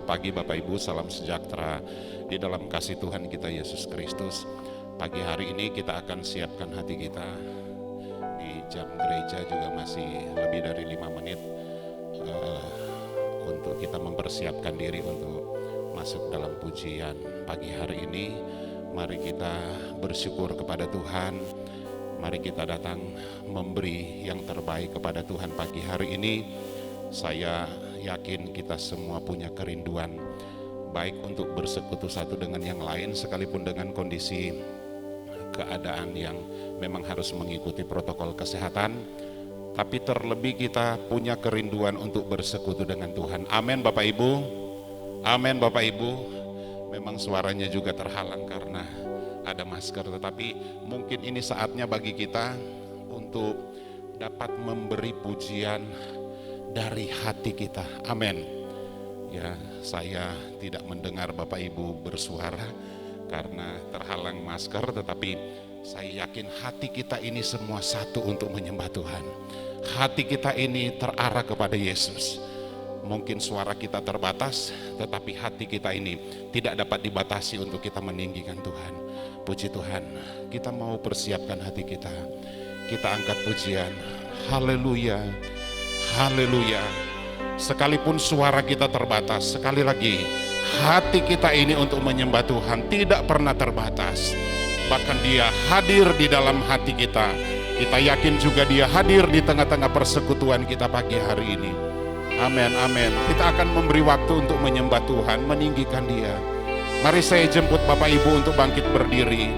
pagi Bapak Ibu, salam sejahtera di dalam kasih Tuhan kita Yesus Kristus. Pagi hari ini kita akan siapkan hati kita. Di jam gereja juga masih lebih dari 5 menit untuk kita mempersiapkan diri untuk masuk dalam pujian. Pagi hari ini mari kita bersyukur kepada Tuhan. Mari kita datang memberi yang terbaik kepada Tuhan pagi hari ini. Saya yakin kita semua punya kerinduan baik untuk bersekutu satu dengan yang lain, sekalipun dengan kondisi keadaan yang memang harus mengikuti protokol kesehatan, tapi terlebih kita punya kerinduan untuk bersekutu dengan Tuhan. Amin Bapak Ibu. Amin Bapak Ibu. Memang suaranya juga terhalang karena ada masker, tetapi mungkin ini saatnya bagi kita untuk dapat memberi pujian dari hati kita. Amin. Ya, saya tidak mendengar Bapak Ibu bersuara karena terhalang masker, tetapi saya yakin hati kita ini semua satu untuk menyembah Tuhan. Hati kita ini terarah kepada Yesus. Mungkin suara kita terbatas, tetapi hati kita ini tidak dapat dibatasi untuk kita meninggikan Tuhan. Puji Tuhan, kita mau persiapkan hati kita. Kita angkat pujian. Haleluya. Haleluya. Sekalipun suara kita terbatas, sekali lagi hati kita ini untuk menyembah Tuhan tidak pernah terbatas. Bahkan Dia hadir di dalam hati kita. Kita yakin juga Dia hadir di tengah-tengah persekutuan kita pagi hari ini. Amin, amin. Kita akan memberi waktu untuk menyembah Tuhan, meninggikan Dia. Mari saya jemput Bapak Ibu untuk bangkit berdiri.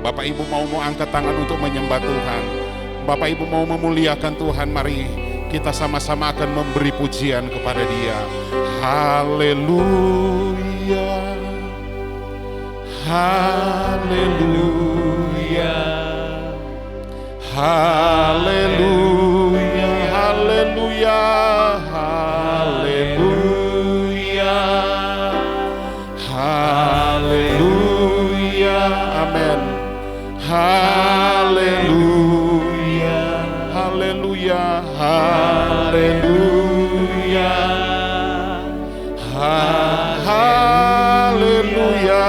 Bapak Ibu mau angkat tangan untuk menyembah Tuhan. Bapak Ibu mau memuliakan Tuhan, mari kita sama-sama akan memberi pujian kepada Dia. Haleluya. Haleluya. Haleluya. Haleluya. Haleluya. Haleluya. Amin. Haleluya. Haleluya. Haleluya. Haleluya.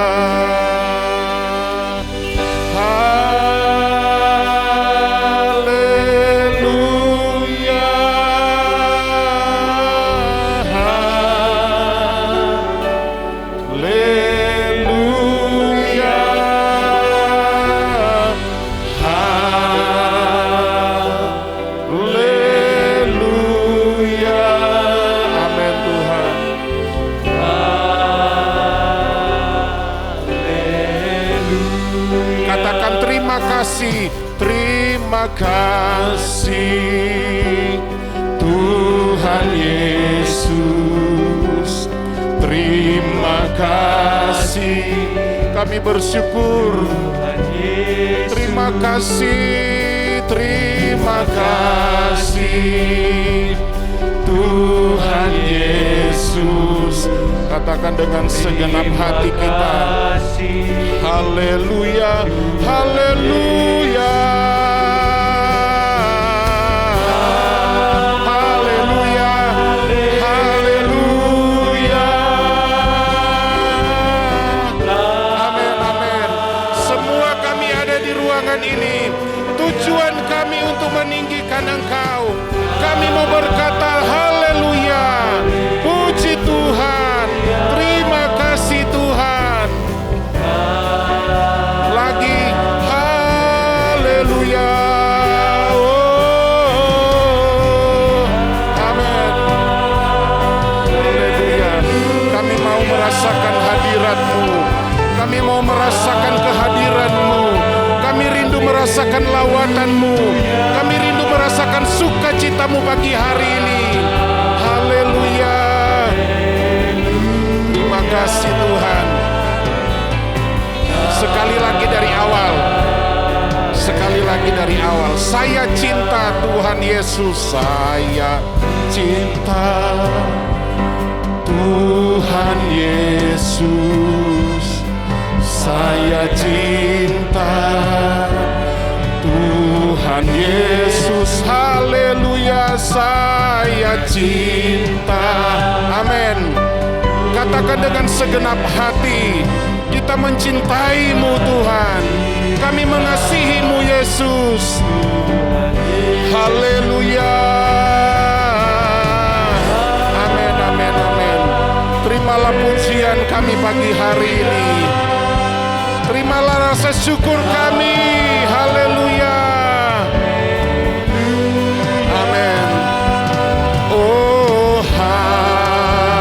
Terima kasih Tuhan Yesus. Terima kasih, kami bersyukur. Terima kasih, terima kasih Tuhan Yesus. Katakan dengan segenap hati kita. Haleluya, haleluya. Haleluya, haleluya. Amin, amin. Semua kami ada di ruangan ini, tujuan kami untuk meninggikan Engkau. Kami mau berkata haleluya. Puji Tuhan. Terima kasih Tuhan. Lagi haleluya. Oh, amin. Haleluya. Kami mau merasakan hadirat-Mu. Kami mau merasakan kehadiran-Mu. Kami rindu merasakan lawatan-Mu. Kami rindu merasakan sukacita-Mu pagi hari ini. Haleluya. Terima kasih Tuhan. Sekali lagi dari awal. Sekali lagi dari awal. Saya cinta Tuhan Yesus. Saya cinta Tuhan Yesus. Saya cinta Tuhan Yesus. Haleluya. Saya cinta. Amin. dengan segenap hati. Kita mencintai-Mu Tuhan. Kami mengasihi-Mu Yesus. Haleluya. Amin, amin, amin. Terimalah pujian kami pagi hari ini. Terimalah rasa syukur kami. Haleluya. Amin. Oh, haleluya.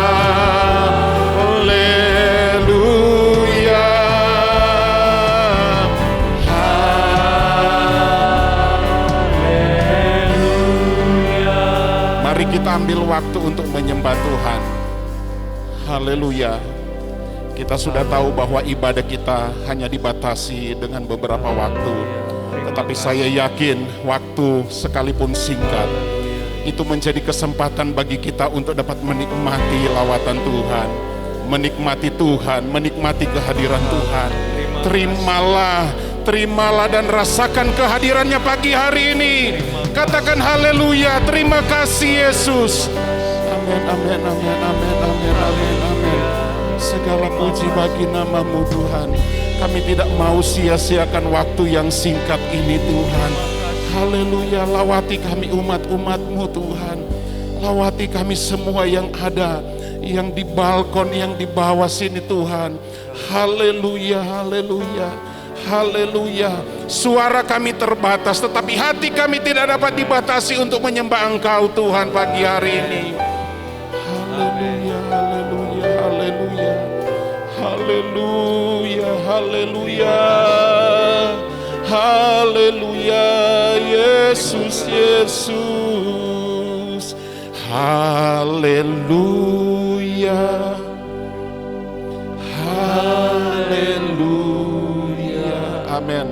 Haleluya. Mari kita ambil waktu untuk menyembah Tuhan. Haleluya. Kita sudah tahu bahwa ibadah kita hanya dibatasi dengan beberapa waktu. Tetapi saya yakin waktu sekalipun singkat, itu menjadi kesempatan bagi kita untuk dapat menikmati lawatan Tuhan. Menikmati Tuhan, menikmati kehadiran Tuhan. Terimalah dan rasakan kehadirannya pagi hari ini. Katakan haleluya, terima kasih Yesus. Amin, amin, amin, amin, amin, amin, amin. Segala puji bagi nama-Mu Tuhan. Kami tidak mau sia-siakan waktu yang singkat ini Tuhan. Haleluya, lawati kami umat-umat-Mu Tuhan. Lawati kami semua yang ada, yang di balkon, yang di bawah sini Tuhan. Haleluya, haleluya, haleluya. Suara kami terbatas, tetapi hati kami tidak dapat dibatasi untuk menyembah Engkau Tuhan pagi hari ini. Haleluya, haleluya, haleluya, haleluya, haleluya, haleluya, Yesus, Yesus, haleluya, haleluya, amin,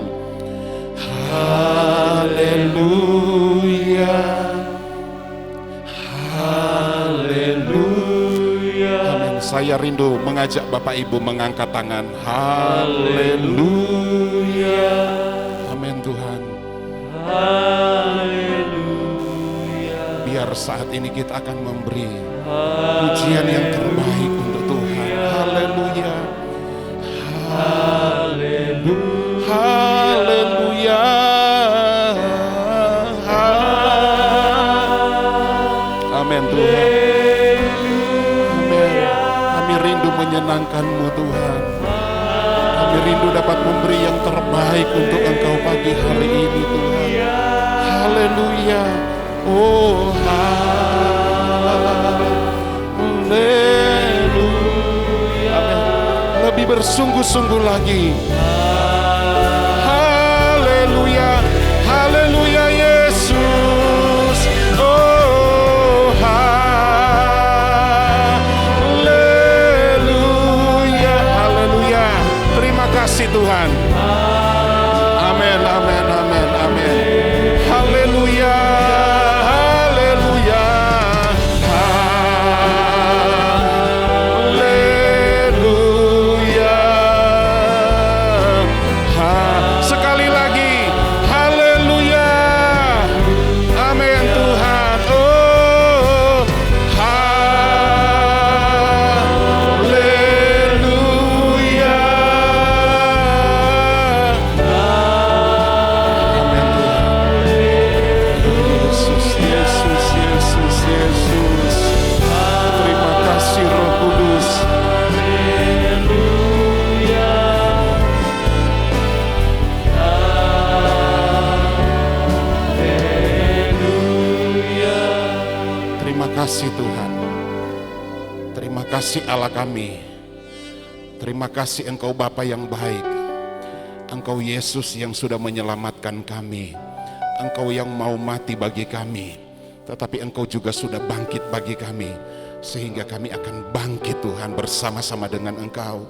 haleluya, haleluya, amin. Saya rindu mengajak Bapak Ibu mengangkat tangan. Haleluya, amin Tuhan. Haleluya. Biar saat ini kita akan memberi pujian yang terbaik untuk Tuhan. Haleluya, haleluya, haleluya. Amin Tuhan. Rindu menyenangkan-Mu Tuhan. Kami rindu dapat memberi yang terbaik untuk Engkau pagi hari ini Tuhan. Haleluya. Oh, haleluya. Amin. Lebih bersungguh-sungguh lagi. Haleluya. Haleluya Yesus. Oh, kasih Tuhan. Amin, amin, amin, amin. Haleluya, haleluya, haleluya. Sekali lagi, haleluya. Amin Tuhan. Oh, terima kasih Tuhan. Terima kasih Allah kami. Terima kasih Engkau Bapa yang baik. Engkau Yesus yang sudah menyelamatkan kami. Engkau yang mau mati bagi kami. Tetapi Engkau juga sudah bangkit bagi kami. Sehingga kami akan bangkit Tuhan bersama-sama dengan Engkau.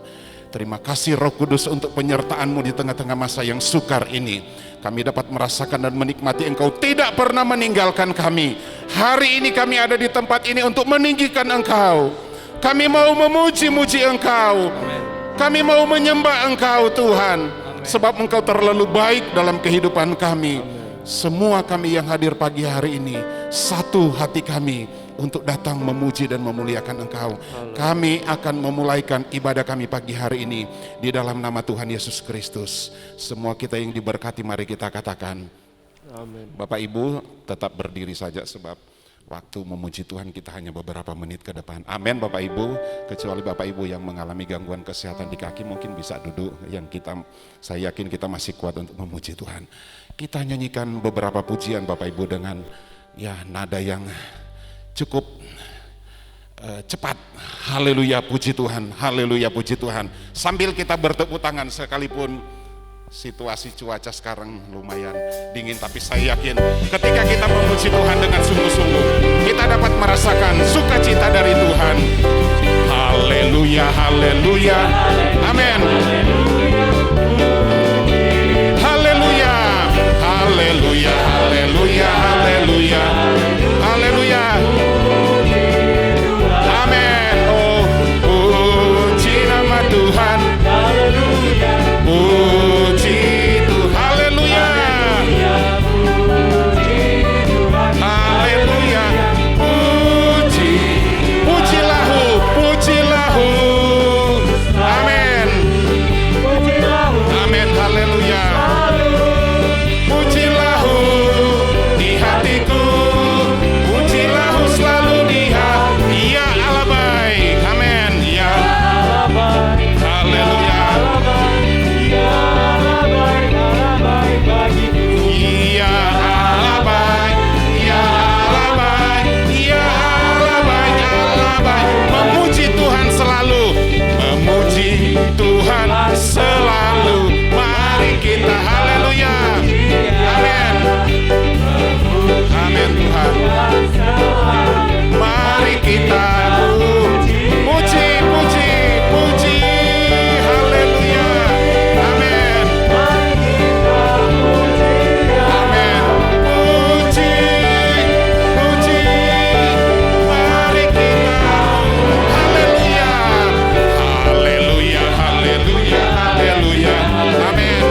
Terima kasih Roh Kudus untuk penyertaan-Mu di tengah-tengah masa yang sukar ini. Kami dapat merasakan dan menikmati Engkau tidak pernah meninggalkan kami. Hari ini kami ada di tempat ini untuk meninggikan Engkau. Kami mau memuji-muji Engkau. Kami mau menyembah Engkau Tuhan. Sebab Engkau terlalu baik dalam kehidupan kami. Semua kami yang hadir pagi hari ini, satu hati kami untuk datang memuji dan memuliakan Engkau. Kami akan memulaikan ibadah kami pagi hari ini di dalam nama Tuhan Yesus Kristus. Semua kita yang diberkati, mari kita katakan amin. Bapak Ibu tetap berdiri saja sebab waktu memuji Tuhan kita hanya beberapa menit ke depan. Amin Bapak Ibu. Kecuali Bapak Ibu yang mengalami gangguan kesehatan di kaki mungkin bisa duduk. Saya yakin kita masih kuat untuk memuji Tuhan. Kita nyanyikan beberapa pujian Bapak Ibu dengan nada yang cukup cepat. Haleluya puji Tuhan, haleluya puji Tuhan. Sambil kita bertepuk tangan sekalipun situasi cuaca sekarang lumayan dingin, tapi saya yakin ketika kita memuji Tuhan dengan sungguh-sungguh, kita dapat merasakan sukacita dari Tuhan. Haleluya, haleluya, amin. Haleluya, haleluya, haleluya, haleluya, haleluya. Amin. Oh, puji nama Tuhan. Puji Tuhan, haleluya, haleluya, pujilahu, amin, amin, haleluya, pujilahu di hatiku, pujilahu selalu di hati, ya Allah baik, amin, ya haleluya. Tuhan selalu, mari kita haleluya, amin, amin Tuhan, mari kita puji, puji, puji, haleluya, amin, amin, puji, puji, mari kita haleluya, haleluya, haleluya, haleluya, amin,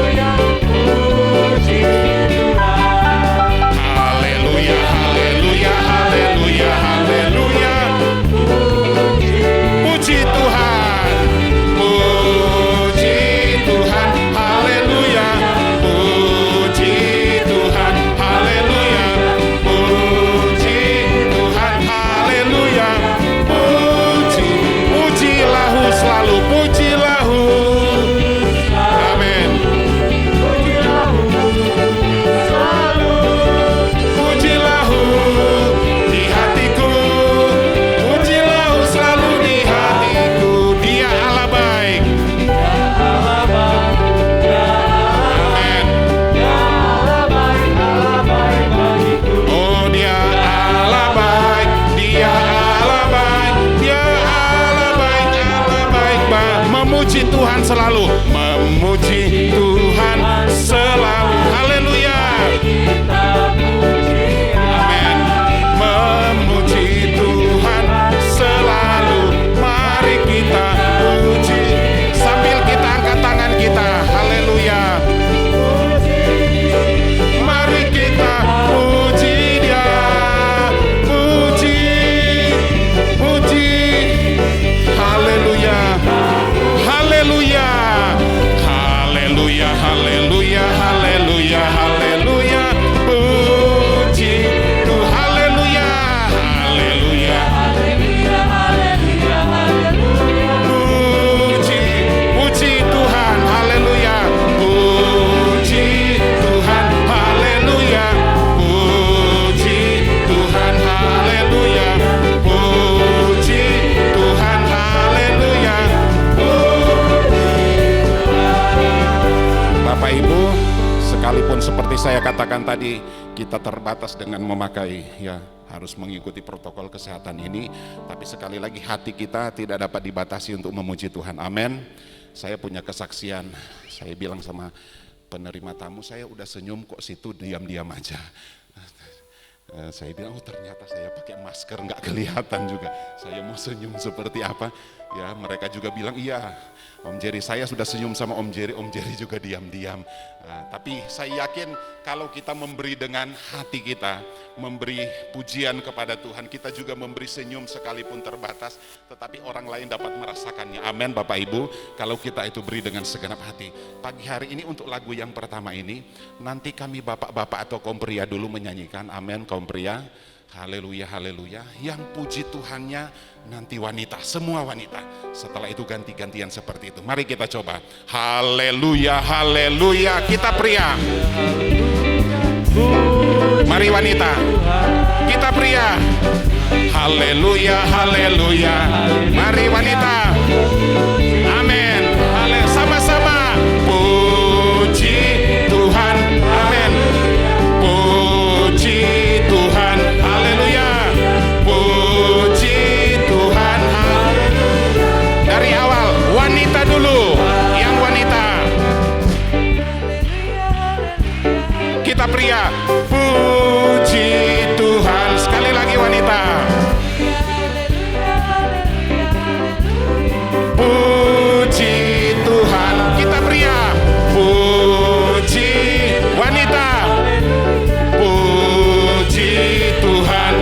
haleluya, haleluya, haleluya, haleluya, puji Tuhan, puji Tuhan, haleluya, puji Tuhan, haleluya, puji Tuhan, haleluya, pujilahu selalu, pujilahu, amin, pujilahu di hatiku, pujilahu selalu di hatiku, dia Allah baik, amin, oh dia Allah baik, dia Allah baik, dia Allah baik, Allah baik, memuji Tuhan selalu, memuji Tuhan selalu, haleluya, amin, memuji Tuhan selalu, mari kita puji, sambil kita angkat tangan kita, haleluya, mari kita puji dia, puji, puji, haleluya, haleluya, haleluya, haleluya, haleluya, haleluya, puji Tuhan, haleluya, haleluya, puji, puji Tuhan, haleluya, puji Tuhan, haleluya, puji Tuhan, haleluya, puji Tuhan, haleluya. Bapak Ibu, sekalipun seperti saya katakan tadi, kita terbatas dengan memakai harus mengikuti protokol kesehatan ini, tapi sekali lagi hati kita tidak dapat dibatasi untuk memuji Tuhan, amin. Saya punya kesaksian, saya bilang sama penerima tamu, saya udah senyum kok situ diam-diam aja. Saya bilang, oh ternyata saya pakai masker nggak kelihatan juga. Saya mau senyum seperti apa? Ya, mereka juga bilang, iya Om Jerry, saya sudah senyum sama Om Jerry juga diam-diam. Nah, tapi saya yakin kalau kita memberi dengan hati kita, memberi pujian kepada Tuhan, kita juga memberi senyum sekalipun terbatas, tetapi orang lain dapat merasakannya. Amin Bapak Ibu, kalau kita itu beri dengan segenap hati. Pagi hari ini untuk lagu yang pertama ini, nanti kami bapak-bapak atau kaum pria dulu menyanyikan. Amin kaum pria. Haleluya, haleluya. Yang puji Tuhannya nanti wanita, semua wanita. Setelah itu ganti-gantian seperti itu. Mari kita coba. Haleluya, haleluya. Kita pria. Mari wanita. Kita pria. Haleluya, haleluya. Mari wanita. Amin. Sama-sama. Puji Tuhan. Amin. Puji Tuhan. Haleluya. Puji Tuhan. Dari awal wanita dulu. Yang wanita. Kita pria. Puji Tuhan. Sekali lagi wanita. Puji Tuhan. Kita pria. Puji wanita. Puji Tuhan.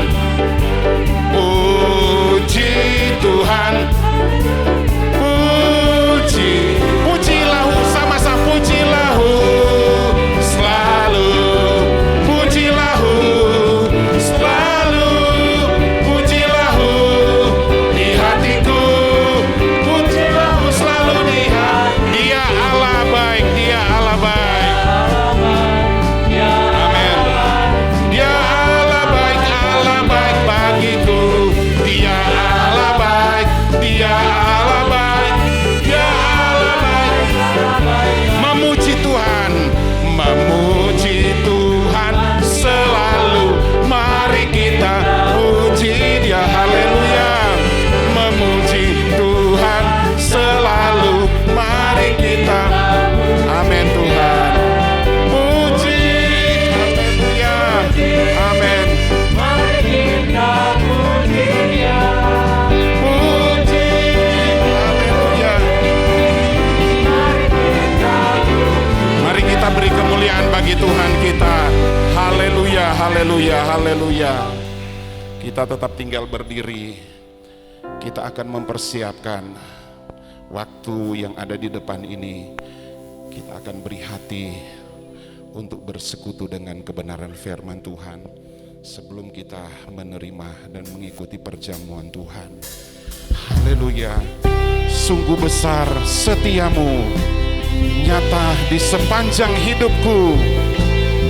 Puji Tuhan. Puji. Pujilahu sama-sama. Pujilahu selalu. Pujilahu selalu. Pujilahu di hatiku. Pujilahu selalu di hati. Dia Allah baik. Dia Allah baik. Amin. Dia Allah baik bagiku. Dia Allah baik. Dia Allah baik. Dia Allah baik. Memuji Tuhan. Memuji Tuhan selalu. Mari kita puji Dia. Haleluya. Memuji Tuhan selalu. Mari kita. Amin Tuhan. Puji. Haleluya. Amin. Puji. Haleluya. Mari kita beri kemuliaan bagi Tuhan kita. Haleluya, haleluya, haleluya. Kita tetap tinggal berdiri. Kita akan mempersiapkan waktu yang ada di depan ini. Kita akan beri hati untuk bersekutu dengan kebenaran firman Tuhan sebelum kita menerima dan mengikuti perjamuan Tuhan. Haleluya. Sungguh besar setiamu, nyata di sepanjang hidupku.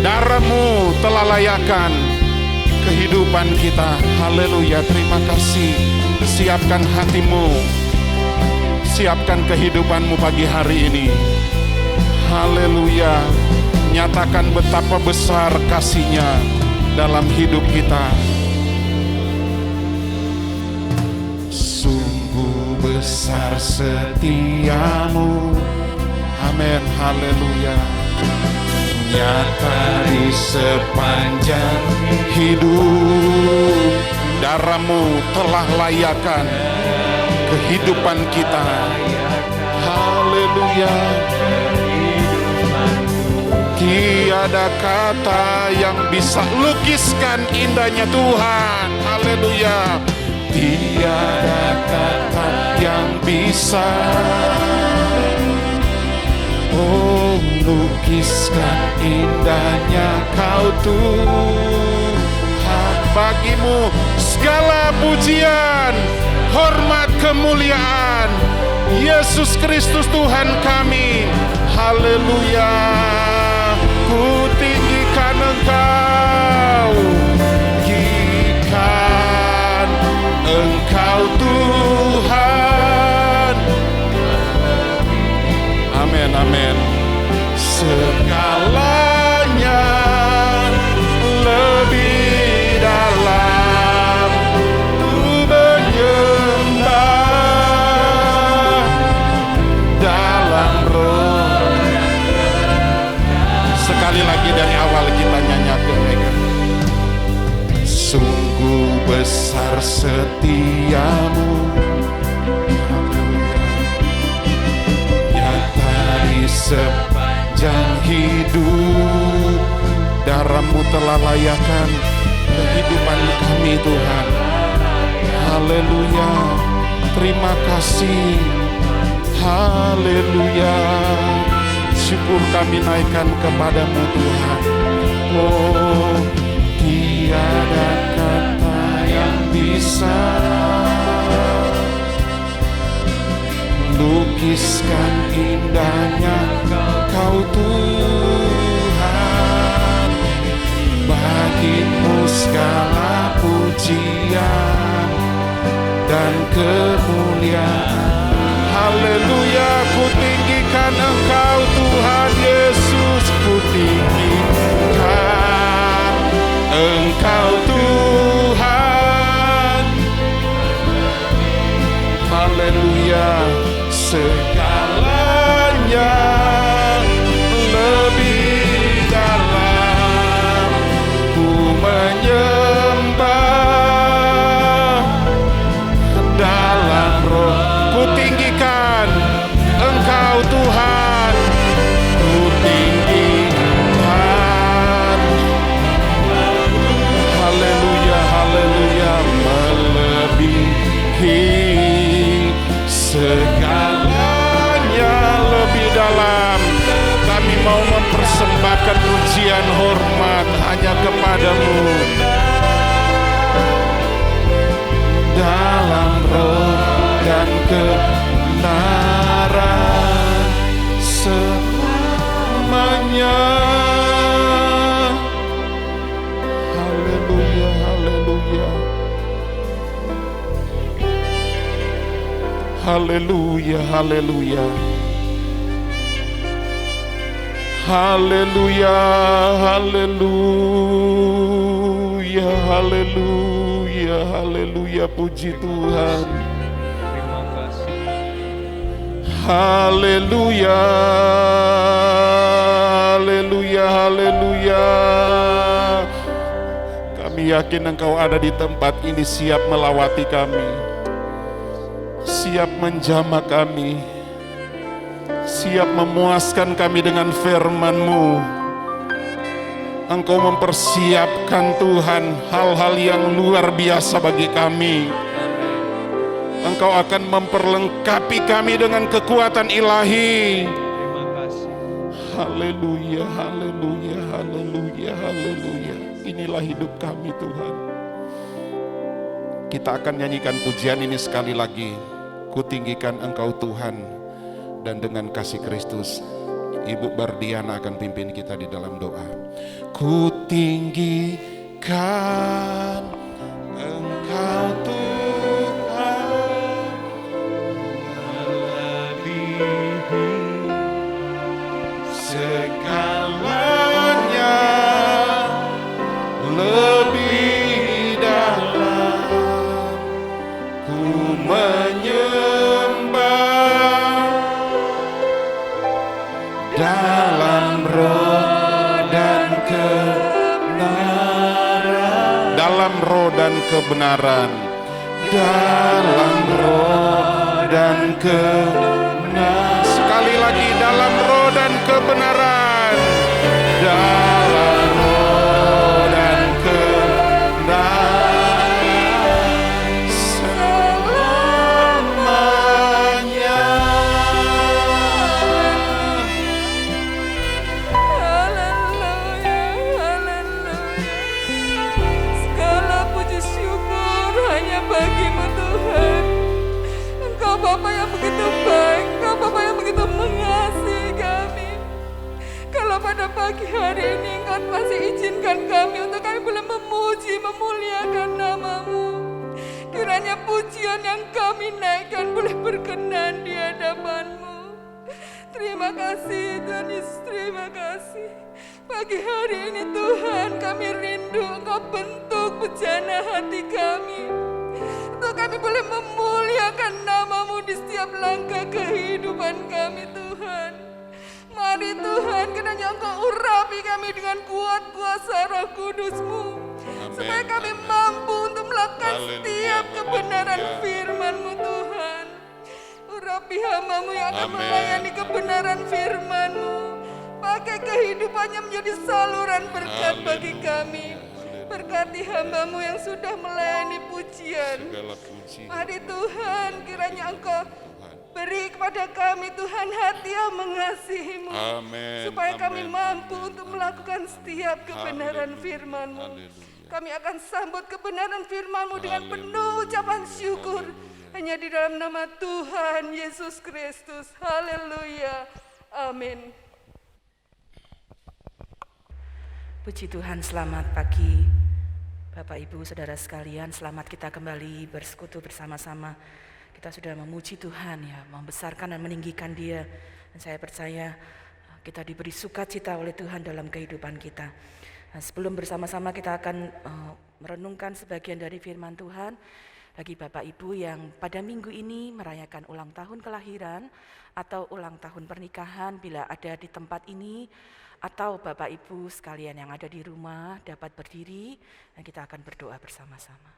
Darahmu telah layakkan kehidupan kita. Haleluya. Terima kasih. Siapkan hatimu, siapkan kehidupanmu pagi hari ini. Haleluya. Nyatakan betapa besar kasih-Nya dalam hidup kita. Sungguh besar setiamu. Amin. Haleluya. Nyata di sepanjang hidup. Darahmu telah layakkan kehidupan kita. Haleluya. Tiada kata yang bisa lukiskan indahnya Tuhan. Haleluya. Tiada kata yang bisa lukiskan indahnya Kau Tuhan. Bagimu segala pujian, hormat, kemuliaan. Yesus Kristus Tuhan kami. Haleluya. Ku tinggikan Engkau, tinggikan Engkau Tuhan. Amin, amin. Segalanya lebih dalam ku menyembah dalam roh. Sekali lagi dari awal kita nyanyikan mereka. Sungguh besar setiamu. sepanjang hidup. Darah-Mu telah layakkan kehidupan kami Tuhan. Haleluya, terima kasih. Haleluya, syukur kami naikkan kepadamu Tuhan. Oh, tiada kata yang bisa lukiskan indahnya Kau Tuhan. Bagimu segala pujian dan kemuliaan. Haleluya, ku tinggikan Engkau Tuhan Yesus, ku tinggikan Engkau Tuhan. Haleluya, segalanya lebih dalam ku menyembah dalam roh. Ku tinggikan Engkau Tuhan, ku tinggikan. Haleluya, haleluya, melebihi segalanya lebih dalam. Kami mau mempersembahkan pujian hormat hanya kepadamu. Dalam roh dan kebenaran selamanya. Haleluya, haleluya. Haleluya, haleluya. Haleluya, haleluya, haleluya, haleluya, puji Tuhan. Terima kasih. Haleluya, haleluya, haleluya. Kami yakin Engkau ada di tempat ini, siap melawati kami, siap menjamah kami, siap memuaskan kami dengan firman-Mu. Engkau mempersiapkan Tuhan hal-hal yang luar biasa bagi kami. Engkau akan memperlengkapi kami dengan kekuatan ilahi. Terima kasih. Haleluya, haleluya, haleluya, haleluya. Inilah hidup kami Tuhan. Kita akan nyanyikan pujian ini sekali lagi. Ku tinggikan Engkau Tuhan. Dan dengan kasih Kristus, Ibu Bardiana akan pimpin kita di dalam doa. Ku tinggikan Engkau Tuhan, melebihi segalanya, lebih dalam ku menyembah dalam roh dan kebenaran. Dalam roh dan kebenaran. Dalam roh dan kebenaran. Sekali lagi, dalam roh dan kebenaran. Dalam roh dan kebenaran selamanya. Haleluya, haleluya. Segala puji syukur hanya bagi-Mu Tuhan. Engkau Bapa yang begitu baik, Engkau Bapa yang begitu mengasihi kami. Kalau pada pagi hari ini Engkau masih izinkan kami untuk kami boleh memuji, memuliakan nama-Mu. Kiranya pujian yang kami naikkan boleh berkenan di hadapan-Mu. Terima kasih Tuhan Yesus, terima kasih. Pagi hari ini Tuhan kami rindu Engkau bentuk bejana hati kami. Untuk kami boleh memuliakan nama-Mu di setiap langkah kehidupan kami Tuhan. Mari Tuhan, kiranya Engkau urapi kami dengan kuat kuasa Roh Kudus-Mu, supaya kami mampu untuk melakukan setiap kebenaran firman-Mu Tuhan. Urapi hamba-Mu yang akan melayani kebenaran firman-Mu kehidupannya menjadi saluran berkat bagi kami. Berkati hamba-Mu yang sudah melayani pujian. Segala puji. Mari Tuhan, kiranya Engkau beri kepada kami Tuhan hati yang mengasihi-Mu. Amin. Supaya kami Amin. mampu untuk melakukan setiap kebenaran firman-Mu. Haleluya. Kami akan sambut kebenaran firman-Mu dengan penuh ucapan syukur. Hanya di dalam nama Tuhan Yesus Kristus. Haleluya. Amin. Puji Tuhan, selamat pagi Bapak Ibu Saudara sekalian. Selamat kita kembali bersekutu bersama-sama. Kita sudah memuji Tuhan ya, membesarkan dan meninggikan Dia. Dan saya percaya kita diberi sukacita oleh Tuhan dalam kehidupan kita. Nah, sebelum bersama-sama kita akan merenungkan sebagian dari firman Tuhan. Bagi Bapak Ibu yang pada minggu ini merayakan ulang tahun kelahiran atau ulang tahun pernikahan, bila ada di tempat ini, atau Bapak Ibu sekalian yang ada di rumah dapat berdiri dan kita akan berdoa bersama-sama.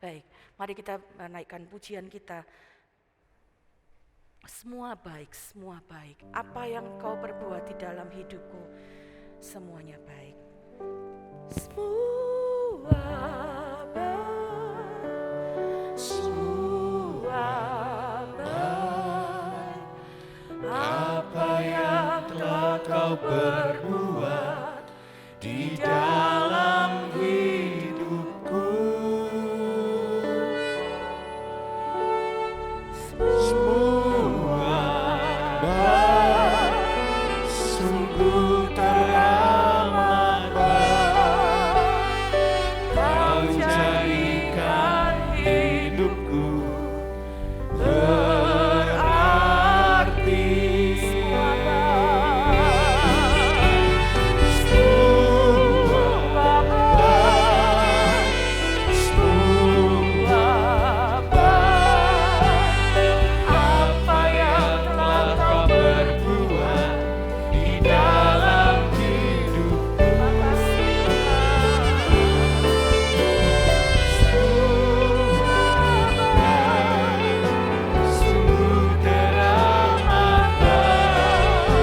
Baik, mari kita menaikkan pujian kita. Semua baik, semua baik. Apa yang kau perbuat di dalam hidupku, semuanya baik. Semua baik, semua baik. Apa yang telah kau perbuat di dalam hidupku, semua baik, sungguh teramat baik. Kau jadikan hidupku berarti. Semua baik, semua baik. Apa yang telah kau perbuat di dalam hidupku, sungguh teramat baik.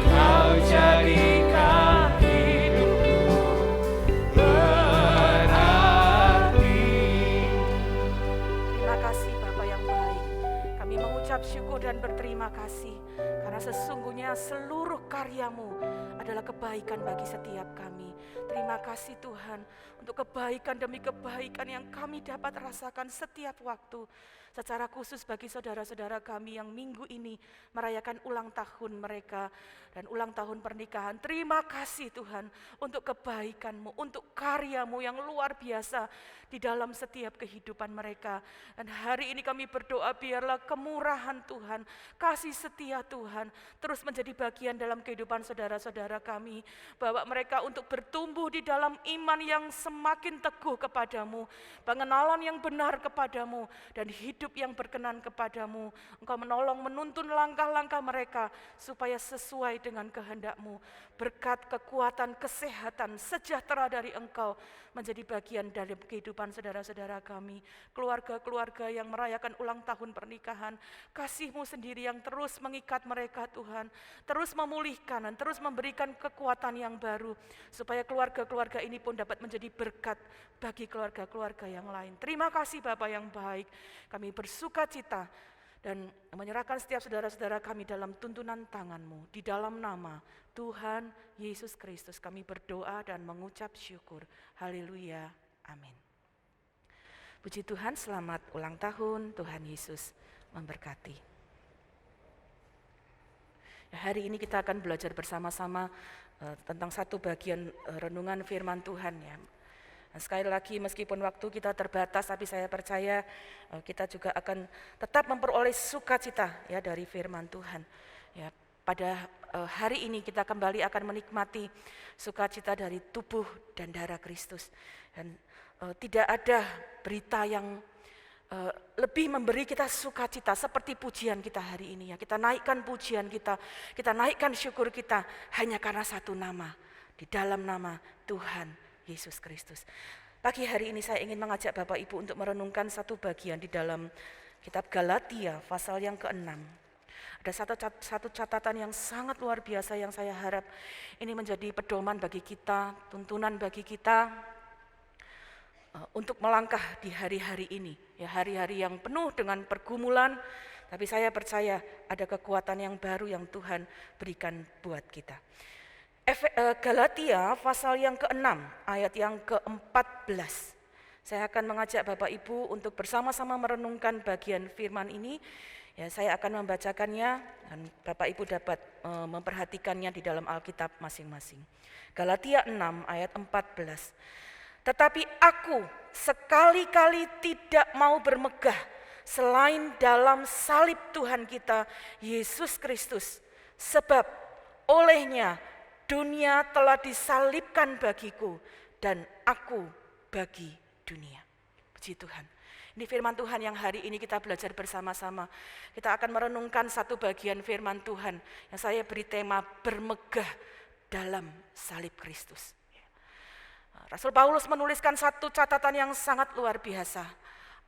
Kau jadikan hidupku berarti. Terima kasih Bapa yang baik. Kami mengucap syukur dan berterima kasih karena sesungguhnya seluruh karya-Mu adalah kebaikan bagi setiap kami. Terima kasih Tuhan untuk kebaikan demi kebaikan yang kami dapat rasakan setiap waktu. Secara khusus bagi saudara-saudara kami yang minggu ini merayakan ulang tahun mereka dan ulang tahun pernikahan. Terima kasih Tuhan untuk kebaikan-Mu, untuk karya-Mu yang luar biasa di dalam setiap kehidupan mereka. Dan hari ini kami berdoa biarlah kemurahan Tuhan, kasih setia Tuhan terus menjadi bagian dalam kehidupan saudara-saudara kami. Bawa mereka untuk bertumbuh di dalam iman yang semakin teguh kepadamu, pengenalan yang benar kepadamu, dan hidup yang berkenan kepadamu. Engkau menolong menuntun langkah-langkah mereka supaya sesuai dengan kehendak-Mu. Berkat, kekuatan, kesehatan, sejahtera dari Engkau menjadi bagian dari kehidupan saudara-saudara kami. Keluarga-keluarga yang merayakan ulang tahun pernikahan, kasih-Mu sendiri yang terus mengikat mereka Tuhan, terus memulihkan dan terus memberikan kekuatan yang baru, supaya keluarga-keluarga ini pun dapat menjadi berkat bagi keluarga-keluarga yang lain. Terima kasih Bapa yang baik, kami bersuka cita dan menyerahkan setiap saudara-saudara kami dalam tuntunan tangan-Mu. Di dalam nama Tuhan Yesus Kristus kami berdoa dan mengucap syukur. Haleluya, amin. Puji Tuhan, selamat ulang tahun, Tuhan Yesus memberkati. Hari ini kita akan belajar bersama-sama tentang satu bagian renungan firman Tuhan ya. Nah, sekali lagi meskipun waktu kita terbatas, tapi saya percaya kita juga akan tetap memperoleh sukacita ya dari firman Tuhan. Ya, pada hari ini kita kembali akan menikmati sukacita dari tubuh dan darah Kristus. Dan tidak ada berita yang lebih memberi kita sukacita seperti pujian kita hari ini ya. Kita naikkan pujian kita naikkan syukur kita hanya karena satu nama, di dalam nama Tuhan Yesus Kristus. Pagi hari ini saya ingin mengajak Bapak Ibu untuk merenungkan satu bagian di dalam kitab Galatia pasal yang ke-6. Ada satu catatan yang sangat luar biasa yang saya harap ini menjadi pedoman bagi kita, tuntunan bagi kita untuk melangkah di hari-hari ini. Ya, hari-hari yang penuh dengan pergumulan, tapi saya percaya ada kekuatan yang baru yang Tuhan berikan buat kita. Galatia pasal yang ke-6 ayat yang ke-14. Saya akan mengajak Bapak Ibu untuk bersama-sama merenungkan bagian firman ini. Ya, saya akan membacakannya dan Bapak Ibu dapat memperhatikannya di dalam Alkitab masing-masing. Galatia 6 ayat 14. Tetapi aku sekali-kali tidak mau bermegah selain dalam salib Tuhan kita Yesus Kristus, sebab olehnya dunia telah disalibkan bagiku dan aku bagi dunia. Puji Tuhan. Ini firman Tuhan yang hari ini kita belajar bersama-sama. Kita akan merenungkan satu bagian firman Tuhan yang saya beri tema bermegah dalam salib Kristus. Rasul Paulus menuliskan satu catatan yang sangat luar biasa.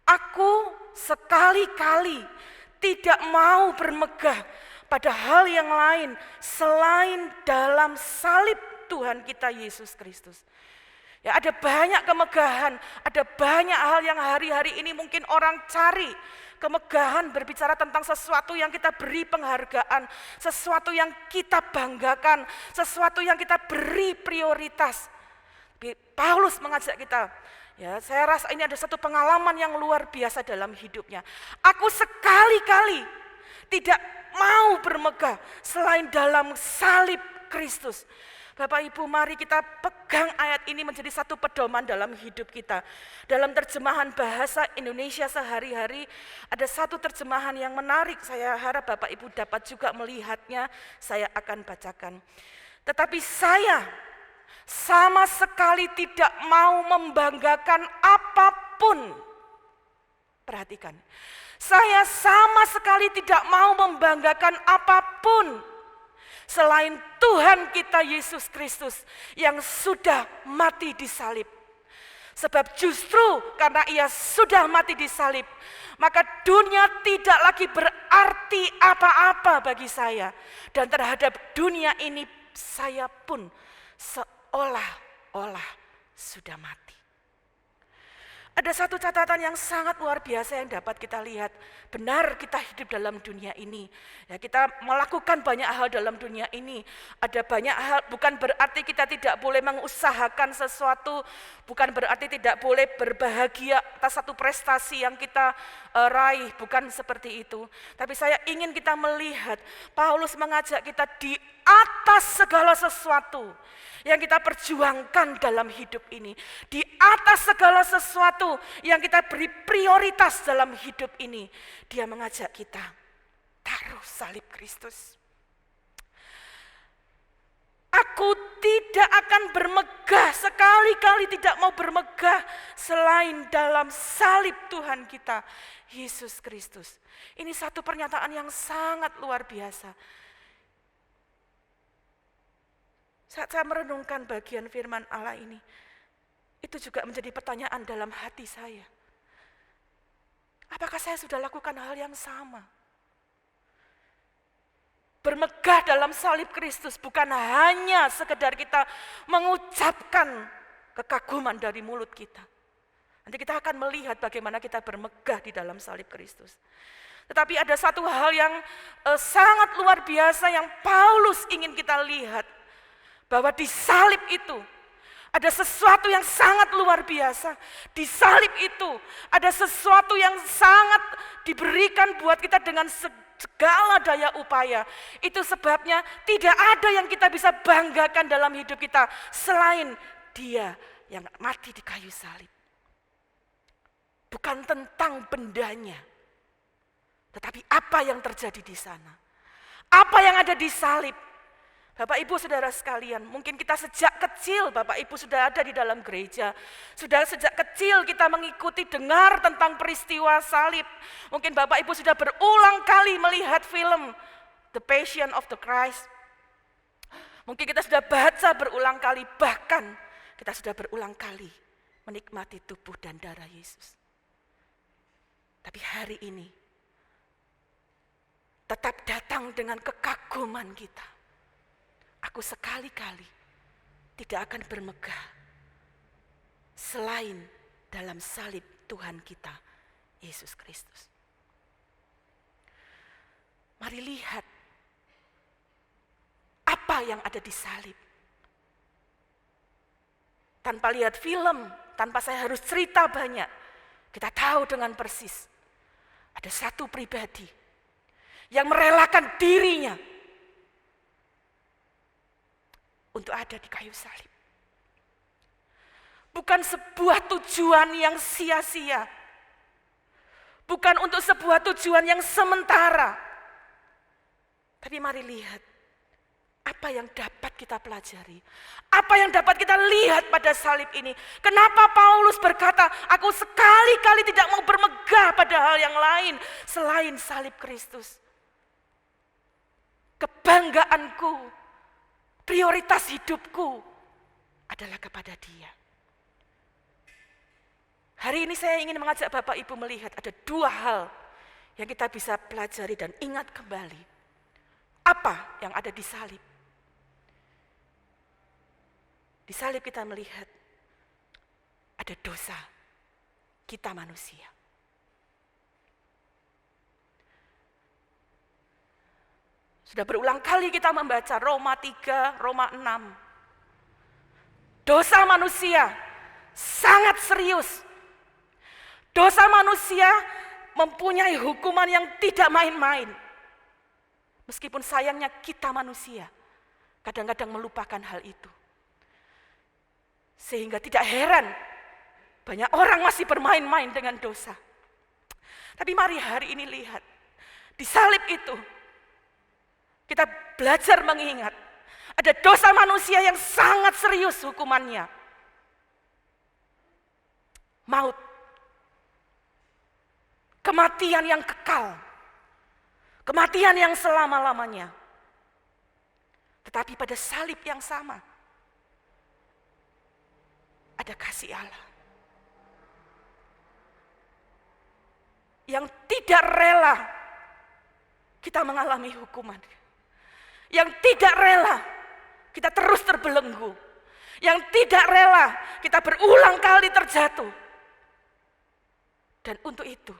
Aku sekali-kali tidak mau bermegah pada hal yang lain selain dalam salib Tuhan kita Yesus Kristus. Ya, ada banyak kemegahan, ada banyak hal yang hari-hari ini mungkin orang cari. Kemegahan berbicara tentang sesuatu yang kita beri penghargaan, sesuatu yang kita banggakan, sesuatu yang kita beri prioritas. Paulus mengajak kita, ya, saya rasa ini ada satu pengalaman yang luar biasa dalam hidupnya. Aku sekali-kali tidak mau bermegah selain dalam salib Kristus. Bapak Ibu, mari kita pegang ayat ini menjadi satu pedoman dalam hidup kita. Dalam terjemahan bahasa Indonesia sehari-hari, ada satu terjemahan yang menarik. Saya harap Bapak Ibu dapat juga melihatnya, saya akan bacakan. Tetapi saya sama sekali tidak mau membanggakan apapun. Perhatikan, saya sama sekali tidak mau membanggakan apapun selain Tuhan kita Yesus Kristus yang sudah mati di salib. Sebab justru karena ia sudah mati di salib, maka dunia tidak lagi berarti apa-apa bagi saya. Dan terhadap dunia ini saya pun seolah-olah sudah mati. Ada satu catatan yang sangat luar biasa yang dapat kita lihat. Benar kita hidup dalam dunia ini. Ya, kita melakukan banyak hal dalam dunia ini. Ada banyak hal, bukan berarti kita tidak boleh mengusahakan sesuatu, bukan berarti tidak boleh berbahagia atas satu prestasi yang kita raih, bukan seperti itu. Tapi saya ingin kita melihat, Paulus mengajak kita di atas segala sesuatu yang kita perjuangkan dalam hidup ini, di atas segala sesuatu yang kita beri prioritas dalam hidup ini, dia mengajak kita taruh salib Kristus. Aku tidak akan bermegah, sekali-kali tidak mau bermegah selain dalam salib Tuhan kita Yesus Kristus. Ini satu pernyataan yang sangat luar biasa. Saat saya merenungkan bagian firman Allah ini, itu juga menjadi pertanyaan dalam hati saya. Apakah saya sudah lakukan hal yang sama? Bermegah dalam salib Kristus bukan hanya sekedar kita mengucapkan kekaguman dari mulut kita. Nanti kita akan melihat bagaimana kita bermegah di dalam salib Kristus. Tetapi ada satu hal yang sangat luar biasa yang Paulus ingin kita lihat. Bahwa di salib itu ada sesuatu yang sangat luar biasa. Di salib itu ada sesuatu yang sangat diberikan buat kita dengan segala daya upaya. Itu sebabnya tidak ada yang kita bisa banggakan dalam hidup kita selain Dia yang mati di kayu salib. Bukan tentang bendanya, tetapi apa yang terjadi di sana. Apa yang ada di salib. Bapak Ibu Saudara sekalian, mungkin kita sejak kecil Bapak Ibu sudah ada di dalam gereja. Sudah sejak kecil kita mengikuti dengar tentang peristiwa salib. Mungkin Bapak Ibu sudah berulang kali melihat film The Passion of the Christ. Mungkin kita sudah baca berulang kali, bahkan kita sudah berulang kali menikmati tubuh dan darah Yesus. Tapi hari ini tetap datang dengan kekaguman kita. Aku sekali-kali tidak akan bermegah selain dalam salib Tuhan kita, Yesus Kristus. Mari lihat apa yang ada di salib. Tanpa lihat film, tanpa saya harus cerita banyak, kita tahu dengan persis ada satu pribadi yang merelakan dirinya untuk ada di kayu salib. Bukan sebuah tujuan yang sia-sia. Bukan untuk sebuah tujuan yang sementara. Tapi mari lihat apa yang dapat kita pelajari. Apa yang dapat kita lihat pada salib ini. Kenapa Paulus berkata, aku sekali-kali tidak mau bermegah pada hal yang lain selain salib Kristus. Kebanggaanku, prioritas hidupku adalah kepada Dia. Hari ini saya ingin mengajak Bapak Ibu melihat ada dua hal yang kita bisa pelajari dan ingat kembali. Apa yang ada di salib? Di salib kita melihat ada dosa kita manusia. Sudah berulang kali kita membaca Roma 3, Roma 6. Dosa manusia sangat serius. Dosa manusia mempunyai hukuman yang tidak main-main. Meskipun sayangnya kita manusia kadang-kadang melupakan hal itu. Sehingga tidak heran banyak orang masih bermain-main dengan dosa. Tapi mari hari ini lihat, di salib itu kita belajar mengingat ada dosa manusia yang sangat serius hukumannya. Maut. Kematian yang kekal. Kematian yang selama-lamanya. Tetapi pada salib yang sama ada kasih Allah. Yang tidak rela kita mengalami hukuman. Yang tidak rela kita terus terbelenggu. Yang tidak rela kita berulang kali terjatuh. Dan untuk itu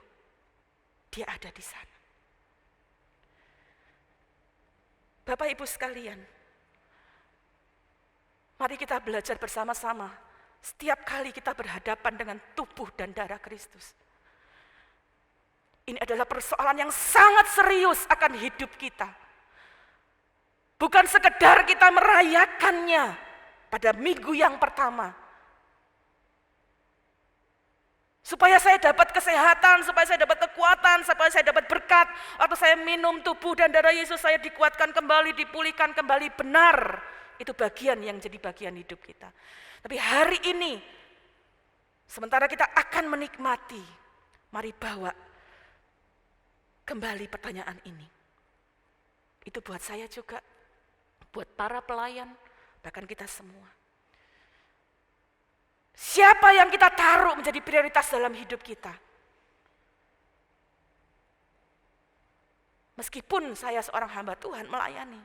Dia ada di sana. Bapak Ibu sekalian, mari kita belajar bersama-sama setiap kali kita berhadapan dengan tubuh dan darah Kristus. Ini adalah persoalan yang sangat serius akan hidup kita. Bukan sekedar kita merayakannya pada minggu yang pertama. Supaya saya dapat kesehatan, supaya saya dapat kekuatan, supaya saya dapat berkat. Waktu saya minum tubuh dan darah Yesus, saya dikuatkan kembali, dipulihkan kembali. Benar, itu bagian yang jadi bagian hidup kita. Tapi hari ini, sementara kita akan menikmati, mari bawa kembali pertanyaan ini. Itu buat saya juga, buat para pelayan, bahkan kita semua. Siapa yang kita taruh menjadi prioritas dalam hidup kita? Meskipun saya seorang hamba Tuhan melayani.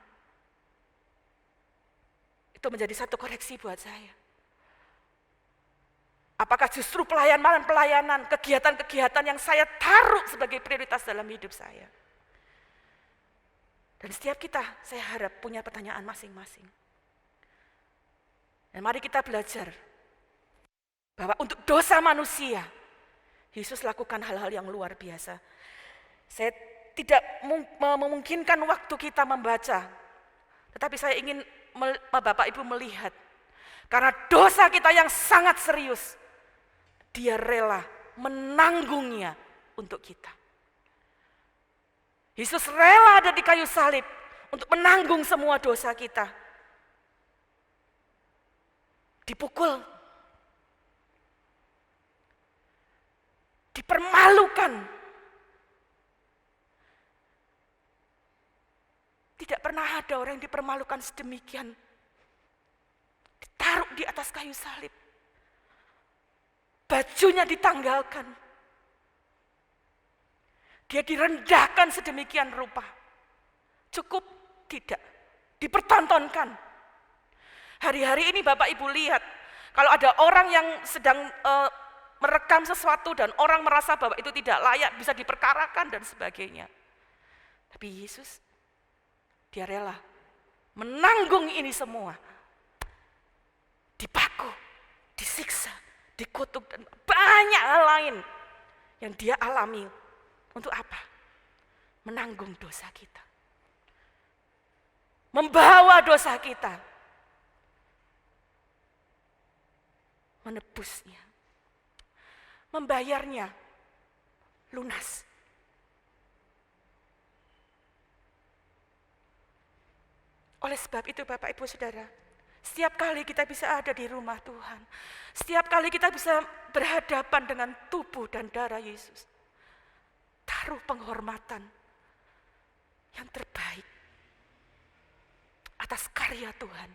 Itu menjadi satu koreksi buat saya. Apakah justru pelayanan, kegiatan-kegiatan yang saya taruh sebagai prioritas dalam hidup saya? Dan setiap kita, saya harap punya pertanyaan masing-masing. Dan mari kita belajar bahwa untuk dosa manusia, Yesus lakukan hal-hal yang luar biasa. Saya tidak memungkinkan waktu kita membaca, tetapi saya ingin Bapak Ibu melihat, karena dosa kita yang sangat serius, Dia rela menanggungnya untuk kita. Yesus rela ada di kayu salib untuk menanggung semua dosa kita. Dipukul, dipermalukan. Tidak pernah ada orang yang dipermalukan sedemikian. Ditaruh di atas kayu salib. bajunya ditanggalkan. Dia direndahkan sedemikian rupa. Cukup tidak, dipertontonkan. Hari-hari ini Bapak Ibu lihat, kalau ada orang yang sedang merekam sesuatu dan orang merasa bahwa itu tidak layak, bisa diperkarakan dan sebagainya. Tapi Yesus, dia rela menanggung ini semua. Dipaku, disiksa, dikutuk, dan banyak hal lain yang dia alami. Untuk apa? Menanggung dosa kita. Membawa dosa kita. Menebusnya. Membayarnya. Lunas. Oleh sebab itu Bapak Ibu Saudara, setiap kali kita bisa ada di rumah Tuhan, setiap kali kita bisa berhadapan dengan tubuh dan darah Yesus, taruh penghormatan yang terbaik atas karya Tuhan.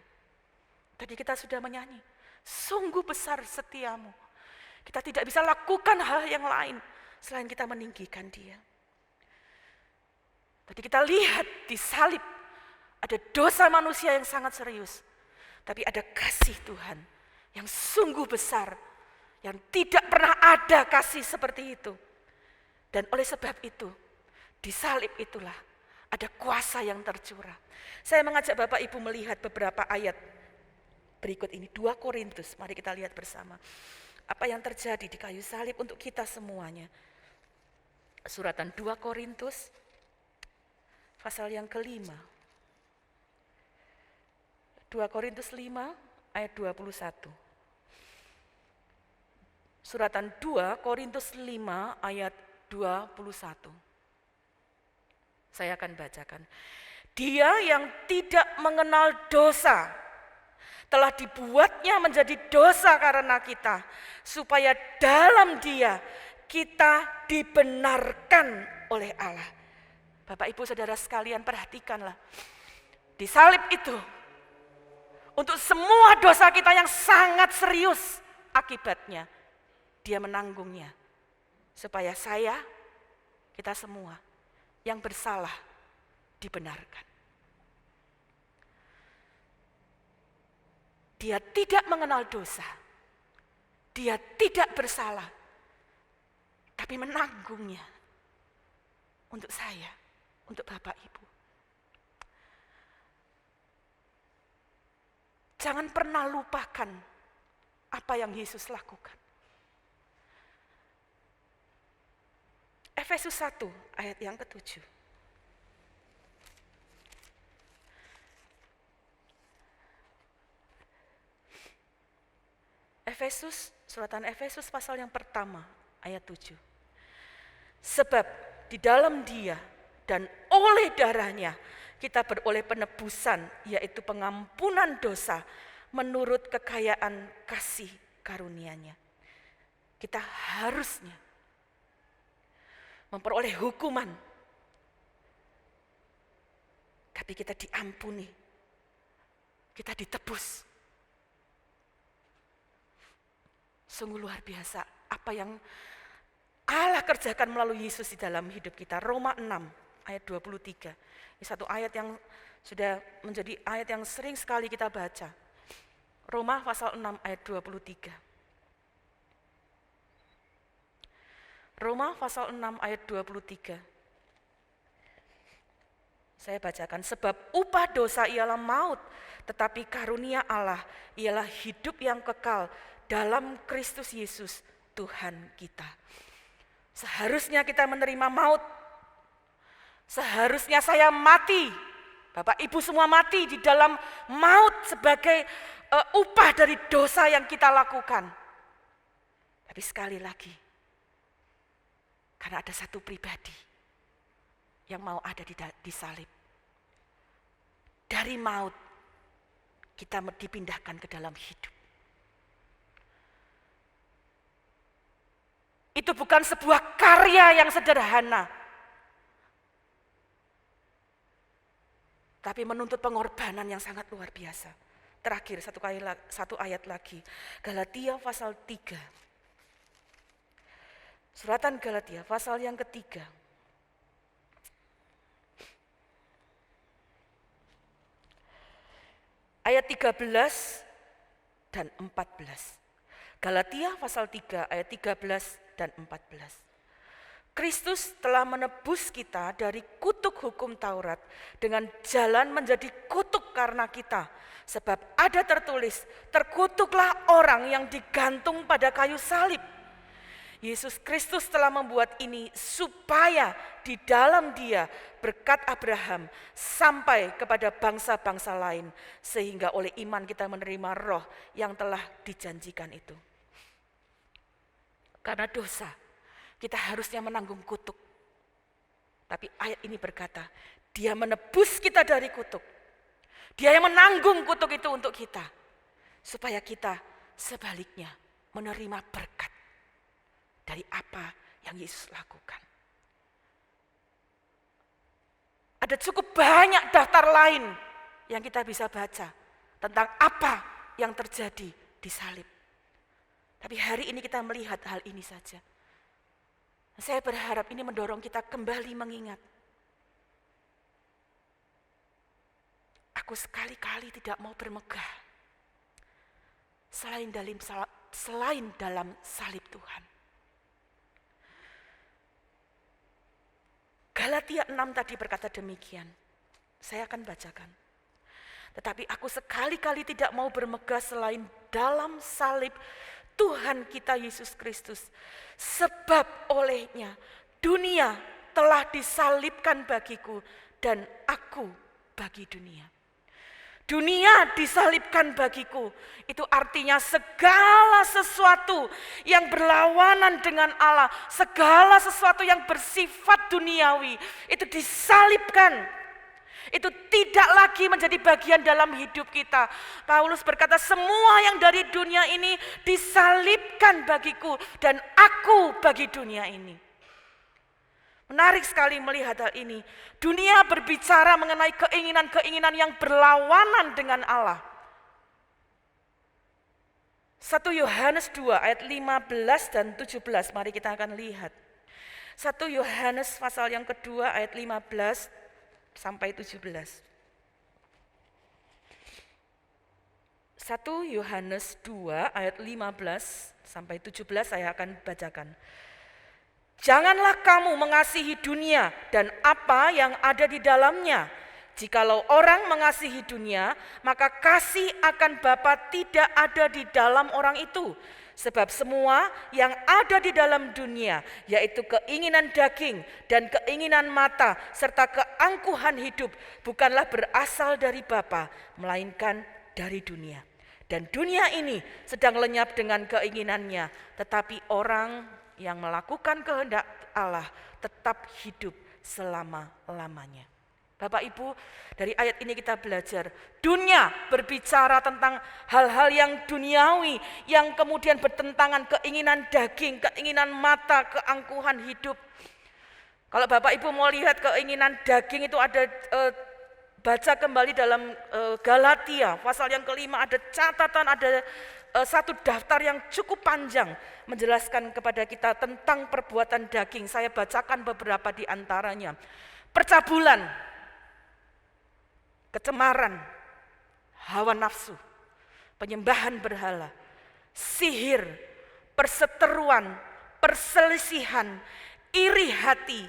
Tadi kita sudah menyanyi, sungguh besar setiamu. Kita tidak bisa lakukan hal yang lain selain kita meninggikan Dia. Tadi kita lihat di salib, ada dosa manusia yang sangat serius, tapi ada kasih Tuhan yang sungguh besar, yang tidak pernah ada kasih seperti itu. Dan oleh sebab itu, di salib itulah ada kuasa yang tercurah. Saya mengajak Bapak Ibu melihat beberapa ayat berikut ini. 2 Korintus, mari kita lihat bersama. Apa yang terjadi di kayu salib untuk kita semuanya. Suratan 2 Korintus, pasal yang ke-5. 2 Korintus 5 ayat 21. Suratan 2 Korintus 5 ayat 21. Saya akan bacakan. Dia yang tidak mengenal dosa telah dibuatnya menjadi dosa karena kita, supaya dalam Dia kita dibenarkan oleh Allah. Bapak Ibu Saudara sekalian, perhatikanlah. Di salib itu, untuk semua dosa kita yang sangat serius akibatnya, Dia menanggungnya. Supaya saya, kita semua yang bersalah dibenarkan. Dia tidak mengenal dosa. Dia tidak bersalah. Tapi menanggungnya untuk saya, untuk Bapak Ibu. Jangan pernah lupakan apa yang Yesus lakukan. Efesus 1 ayat yang ke-7. Suratan Efesus pasal yang pertama ayat 7. Sebab di dalam Dia dan oleh darahnya kita beroleh penebusan, yaitu pengampunan dosa menurut kekayaan kasih karunia-Nya. Kita harusnya memperoleh hukuman, tapi kita diampuni, kita ditebus. Sungguh luar biasa apa yang Allah kerjakan melalui Yesus di dalam hidup kita. Roma 6 ayat 23. Ini satu ayat yang sudah menjadi ayat yang sering sekali kita baca. Roma pasal 6 ayat 23. Roma pasal 6 ayat 23. Saya bacakan, sebab upah dosa ialah maut, tetapi karunia Allah ialah hidup yang kekal dalam Kristus Yesus Tuhan kita. Seharusnya kita menerima maut. Seharusnya saya mati. Bapak Ibu semua mati di dalam maut sebagai upah dari dosa yang kita lakukan. Tapi sekali lagi, karena ada satu pribadi yang mau ada di salib. Dari maut kita dipindahkan ke dalam hidup. Itu bukan sebuah karya yang sederhana, tapi menuntut pengorbanan yang sangat luar biasa. Terakhir satu ayat lagi, Galatia pasal 3 Suratan Galatia pasal yang ketiga. Ayat 13 dan 14. Galatia pasal 3 ayat 13 dan 14. Kristus telah menebus kita dari kutuk hukum Taurat dengan jalan menjadi kutuk karena kita. Sebab ada tertulis, terkutuklah orang yang digantung pada kayu salib. Yesus Kristus telah membuat ini supaya di dalam Dia berkat Abraham sampai kepada bangsa-bangsa lain. Sehingga oleh iman kita menerima roh yang telah dijanjikan itu. Karena dosa, kita harusnya menanggung kutuk. Tapi ayat ini berkata, Dia menebus kita dari kutuk. Dia yang menanggung kutuk itu untuk kita. Supaya kita sebaliknya menerima berkat dari apa yang Yesus lakukan. Ada cukup banyak daftar lain yang kita bisa baca tentang apa yang terjadi di salib. Tapi hari ini kita melihat hal ini saja. Saya berharap ini mendorong kita kembali mengingat. Aku sekali-kali tidak mau bermegah selain dalam salib Tuhan. Galatia 6 tadi berkata demikian. Saya akan bacakan. Tetapi aku sekali-kali tidak mau bermegah selain dalam salib Tuhan kita Yesus Kristus. Sebab olehnya dunia telah disalibkan bagiku dan aku bagi dunia. Dunia disalibkan bagiku, itu artinya segala sesuatu yang berlawanan dengan Allah, segala sesuatu yang bersifat duniawi, itu disalibkan. Itu tidak lagi menjadi bagian dalam hidup kita. Paulus berkata, semua yang dari dunia ini disalibkan bagiku dan aku bagi dunia ini. Menarik sekali melihat hal ini. Dunia berbicara mengenai keinginan-keinginan yang berlawanan dengan Allah. 1 Yohanes 2 ayat 15 dan 17, mari kita akan lihat. 1 Yohanes pasal yang kedua ayat 15 sampai 17. 1 Yohanes 2 ayat 15 sampai 17 saya akan bacakan. Janganlah kamu mengasihi dunia dan apa yang ada di dalamnya. Jikalau orang mengasihi dunia, maka kasih akan Bapa tidak ada di dalam orang itu. Sebab semua yang ada di dalam dunia, yaitu keinginan daging dan keinginan mata, serta keangkuhan hidup, bukanlah berasal dari Bapa, melainkan dari dunia. Dan dunia ini sedang lenyap dengan keinginannya, tetapi orang yang melakukan kehendak Allah tetap hidup selama-lamanya. Bapak Ibu, dari ayat ini kita belajar, dunia berbicara tentang hal-hal yang duniawi, yang kemudian bertentangan keinginan daging, keinginan mata, keangkuhan hidup. Kalau Bapak Ibu mau lihat keinginan daging itu ada, baca kembali dalam Galatia, pasal yang kelima ada catatan, ada satu daftar yang cukup panjang menjelaskan kepada kita tentang perbuatan daging. Saya bacakan beberapa di antaranya. Percabulan, kecemaran, hawa nafsu, penyembahan berhala, sihir, perseteruan, perselisihan, iri hati,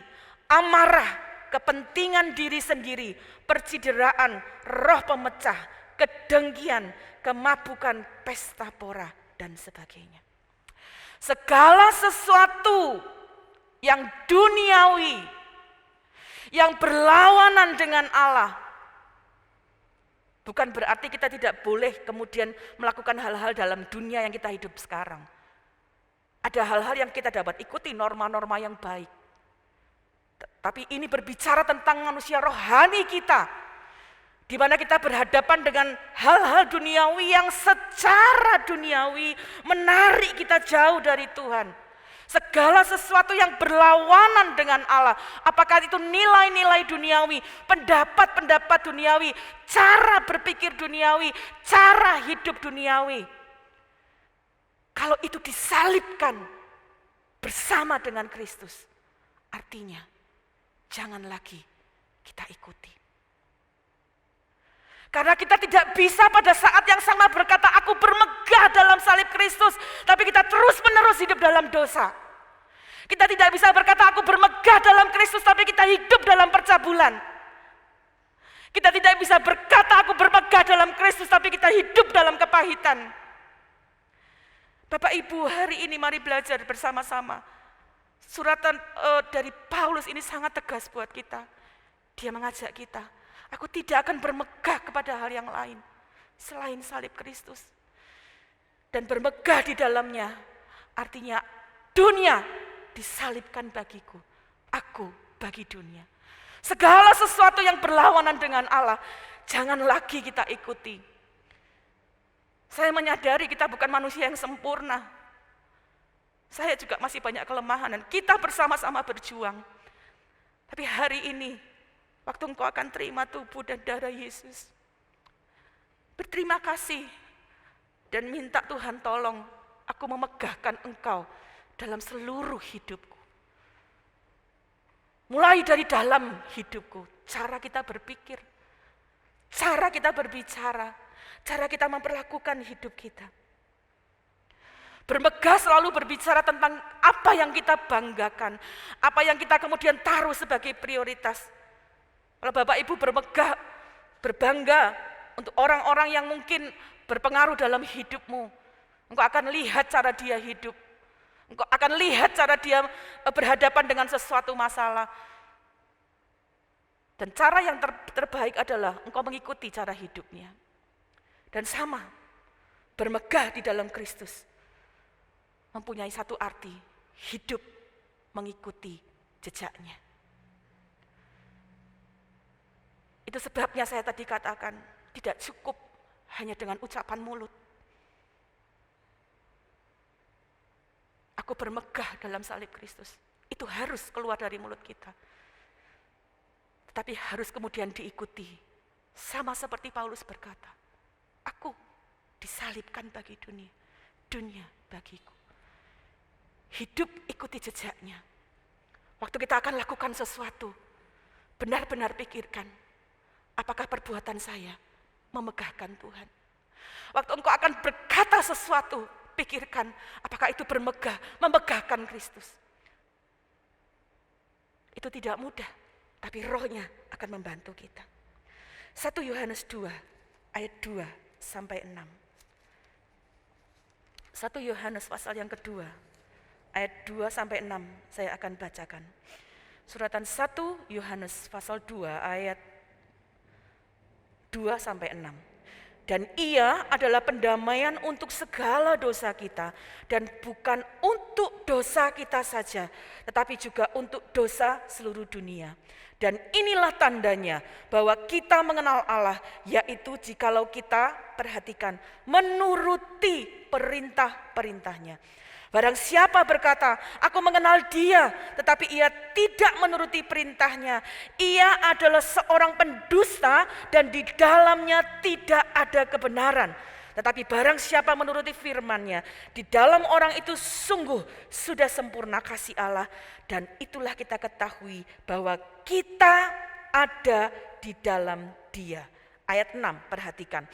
amarah, kepentingan diri sendiri, percideraan, roh pemecah, kedengkian, kemabukan, pesta pora, dan sebagainya. Segala sesuatu yang duniawi, yang berlawanan dengan Allah, bukan berarti kita tidak boleh kemudian melakukan hal-hal dalam dunia yang kita hidup sekarang. Ada hal-hal yang kita dapat ikuti, norma-norma yang baik. Tapi ini berbicara tentang manusia rohani kita, di mana kita berhadapan dengan hal-hal duniawi yang secara duniawi menarik kita jauh dari Tuhan. Segala sesuatu yang berlawanan dengan Allah, apakah itu nilai-nilai duniawi, pendapat-pendapat duniawi, cara berpikir duniawi, cara hidup duniawi. Kalau itu disalibkan, bersama dengan Kristus. Artinya, jangan lagi kita ikuti. Karena kita tidak bisa pada saat yang sama berkata, aku bermegah dalam salib Kristus, tapi kita terus-menerus hidup dalam dosa. Kita tidak bisa berkata, aku bermegah dalam Kristus, tapi kita hidup dalam percabulan. Kita tidak bisa berkata, aku bermegah dalam Kristus, tapi kita hidup dalam kepahitan. Bapak Ibu, hari ini mari belajar bersama-sama. Suratan dari Paulus ini sangat tegas buat kita. Dia mengajak kita, aku tidak akan bermegah kepada hal yang lain selain salib Kristus. Dan bermegah di dalamnya artinya dunia disalibkan bagiku, aku bagi dunia. Segala sesuatu yang berlawanan dengan Allah, jangan lagi kita ikuti. Saya menyadari kita bukan manusia yang sempurna. Saya juga masih banyak kelemahan dan kita bersama-sama berjuang. Tapi hari ini, waktu engkau akan terima tubuh dan darah Yesus, berterima kasih dan minta Tuhan tolong aku memegahkan engkau dalam seluruh hidupku. Mulai dari dalam hidupku, cara kita berpikir, cara kita berbicara, cara kita memperlakukan hidup kita. Bermegah selalu berbicara tentang apa yang kita banggakan, apa yang kita kemudian taruh sebagai prioritas. Kalau Bapak Ibu bermegah, berbangga untuk orang-orang yang mungkin berpengaruh dalam hidupmu, engkau akan lihat cara dia hidup. Engkau akan lihat cara dia berhadapan dengan sesuatu masalah. Dan cara yang terbaik adalah engkau mengikuti cara hidupnya. Dan sama, bermegah di dalam Kristus mempunyai satu arti, hidup mengikuti jejaknya. Itu sebabnya saya tadi katakan, tidak cukup hanya dengan ucapan mulut. Aku bermegah dalam salib Kristus. Itu harus keluar dari mulut kita. Tetapi harus kemudian diikuti. Sama seperti Paulus berkata, aku disalibkan bagi dunia, dunia bagiku. Hidup ikuti jejaknya. Waktu kita akan lakukan sesuatu, benar-benar pikirkan, apakah perbuatan saya memegahkan Tuhan. Waktu engkau akan berkata sesuatu, pikirkan, apakah itu memegahkan Kristus. Itu tidak mudah, tapi rohnya akan membantu kita. 1 Yohanes 2, ayat 2 sampai 6. 1 Yohanes pasal yang kedua, ayat 2 sampai 6 saya akan bacakan. Suratan 1 Yohanes pasal 2 ayat 2 sampai 6. Dan ia adalah pendamaian untuk segala dosa kita dan bukan untuk dosa kita saja, tetapi juga untuk dosa seluruh dunia. Dan inilah tandanya bahwa kita mengenal Allah, yaitu jikalau kita perhatikan menuruti perintah-perintahnya. Barang siapa berkata, aku mengenal dia, tetapi ia tidak menuruti perintahnya, ia adalah seorang pendusta dan di dalamnya tidak ada kebenaran. Tetapi barang siapa menuruti firman-Nya, di dalam orang itu sungguh sudah sempurna kasih Allah. Dan itulah kita ketahui bahwa kita ada di dalam Dia. Ayat 6, perhatikan.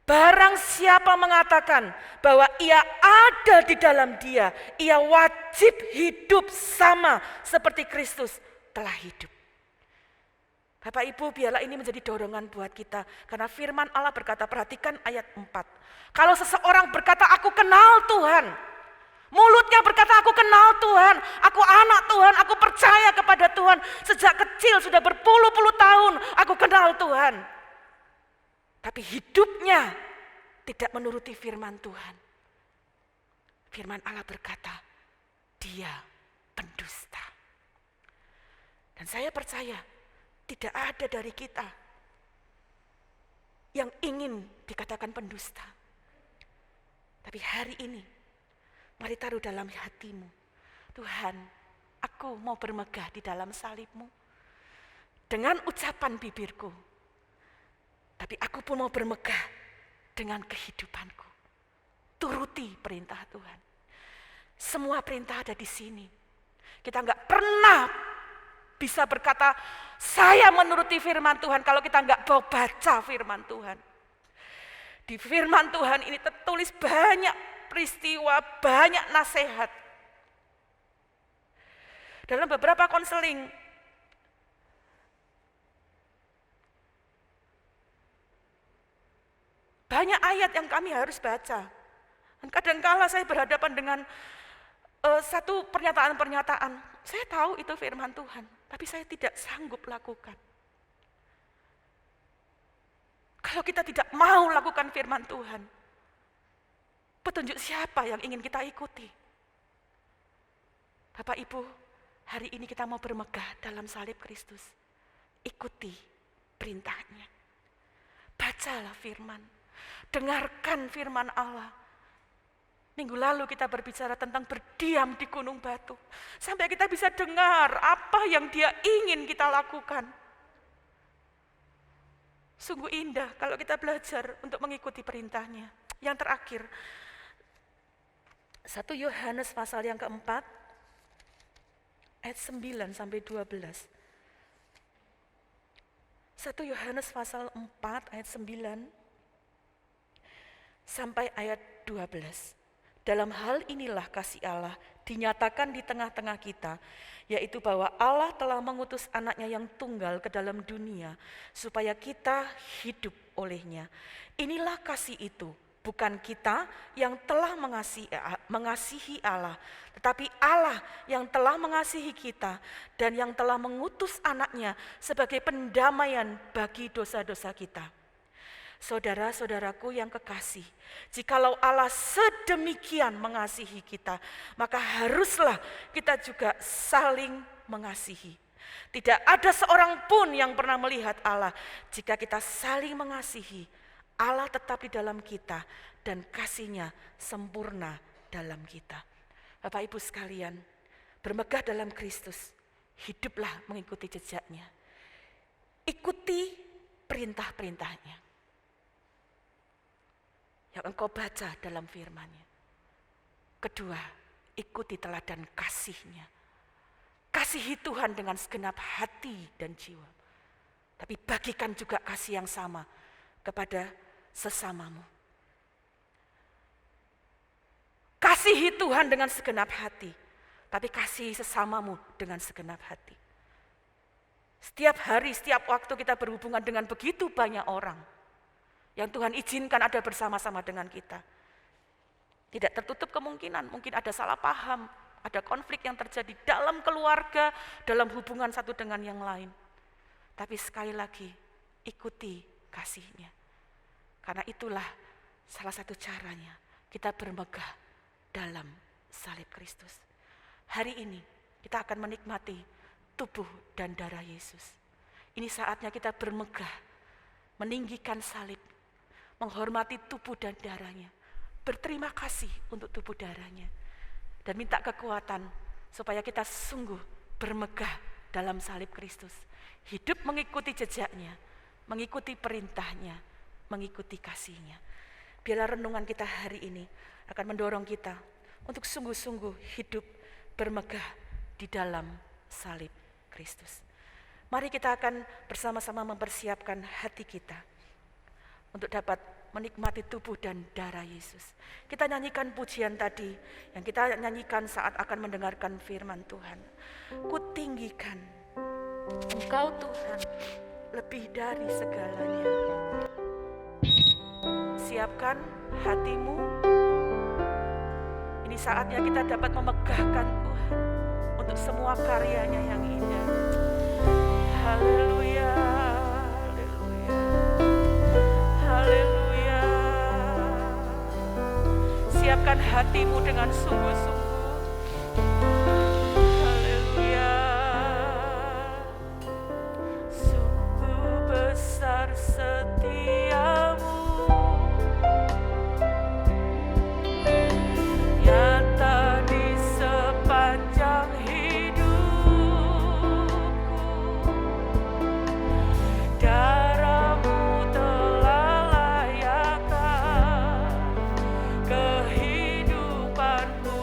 Barang siapa mengatakan bahwa ia ada di dalam Dia, ia wajib hidup sama seperti Kristus telah hidup. Bapak Ibu, biarlah ini menjadi dorongan buat kita. Karena firman Allah berkata, perhatikan ayat 4. Kalau seseorang berkata, aku kenal Tuhan. Mulutnya berkata, aku kenal Tuhan. Aku anak Tuhan, aku percaya kepada Tuhan. Sejak kecil, sudah berpuluh-puluh tahun, aku kenal Tuhan. Tapi hidupnya tidak menuruti firman Tuhan. Firman Allah berkata, dia pendusta. Dan saya percaya, tidak ada dari kita yang ingin dikatakan pendusta. Tapi hari ini, mari taruh dalam hatimu, Tuhan, aku mau bermegah di dalam salib-Mu. Dengan ucapan bibirku, tapi aku pun mau bermegah dengan kehidupanku. Turuti perintah Tuhan. Semua perintah ada di sini. Kita nggak pernah bisa berkata, saya menuruti firman Tuhan kalau kita nggak mau baca firman Tuhan. Di firman Tuhan ini tertulis banyak peristiwa, banyak nasihat. Dalam beberapa konseling, banyak ayat yang kami harus baca. Dan kadangkala saya berhadapan dengan satu pernyataan-pernyataan. Saya tahu itu firman Tuhan, tapi saya tidak sanggup lakukan. Kalau kita tidak mau lakukan firman Tuhan, petunjuk siapa yang ingin kita ikuti? Bapak Ibu, hari ini kita mau bermegah dalam salib Kristus. Ikuti perintahnya. Bacalah firman. Dengarkan firman Allah. Minggu lalu kita berbicara tentang berdiam di gunung batu. Sampai kita bisa dengar apa yang Dia ingin kita lakukan. Sungguh indah kalau kita belajar untuk mengikuti perintahnya. Yang terakhir, 1 Yohanes pasal yang keempat, ayat 9 sampai 12. 1 Yohanes pasal 4 ayat 9 sampai ayat 12. Dalam hal inilah kasih Allah dinyatakan di tengah-tengah kita, yaitu bahwa Allah telah mengutus anaknya yang tunggal ke dalam dunia, supaya kita hidup olehnya. Inilah kasih itu, bukan kita yang telah mengasihi Allah, tetapi Allah yang telah mengasihi kita dan yang telah mengutus anaknya sebagai pendamaian bagi dosa-dosa kita. Saudara-saudaraku yang kekasih, jikalau Allah sedemikian mengasihi kita, maka haruslah kita juga saling mengasihi. Tidak ada seorang pun yang pernah melihat Allah. Jika kita saling mengasihi, Allah tetap di dalam kita dan kasih-Nya sempurna dalam kita. Bapak Ibu sekalian, bermegah dalam Kristus, hiduplah mengikuti jejak-Nya. Ikuti perintah-perintah-Nya yang engkau baca dalam firman-Nya. Kedua, ikuti teladan kasih-Nya. Kasihi Tuhan dengan segenap hati dan jiwa. Tapi bagikan juga kasih yang sama kepada sesamamu. Kasihi Tuhan dengan segenap hati, tapi kasihi sesamamu dengan segenap hati. Setiap hari, setiap waktu kita berhubungan dengan begitu banyak orang yang Tuhan izinkan ada bersama-sama dengan kita. Tidak tertutup kemungkinan, mungkin ada salah paham, ada konflik yang terjadi dalam keluarga, dalam hubungan satu dengan yang lain. Tapi sekali lagi, ikuti kasih-Nya. Karena itulah salah satu caranya kita bermegah dalam salib Kristus. Hari ini kita akan menikmati tubuh dan darah Yesus. Ini saatnya kita bermegah, meninggikan salib, menghormati tubuh dan darahnya, berterima kasih untuk tubuh darahnya, dan minta kekuatan supaya kita sungguh bermegah dalam salib Kristus. Hidup mengikuti jejak-Nya, mengikuti perintah-Nya, mengikuti kasih-Nya. Biarlah renungan kita hari ini akan mendorong kita untuk sungguh-sungguh hidup bermegah di dalam salib Kristus. Mari kita akan bersama-sama mempersiapkan hati kita untuk dapat menikmati tubuh dan darah Yesus. Kita nyanyikan pujian tadi yang kita nyanyikan saat akan mendengarkan firman Tuhan. Kutinggikan Engkau Tuhan lebih dari segalanya. Siapkan hatimu. Ini saatnya kita dapat memegahkan Tuhan untuk semua karya-Nya yang indah. Haleluya, haleluya, haleluya. Siapkan hatimu dengan sungguh-sungguh. Haleluya. Sungguh besar setiamu, nyata di sepanjang hidupku. Darah-Mu telah layakkan kehidupanmu.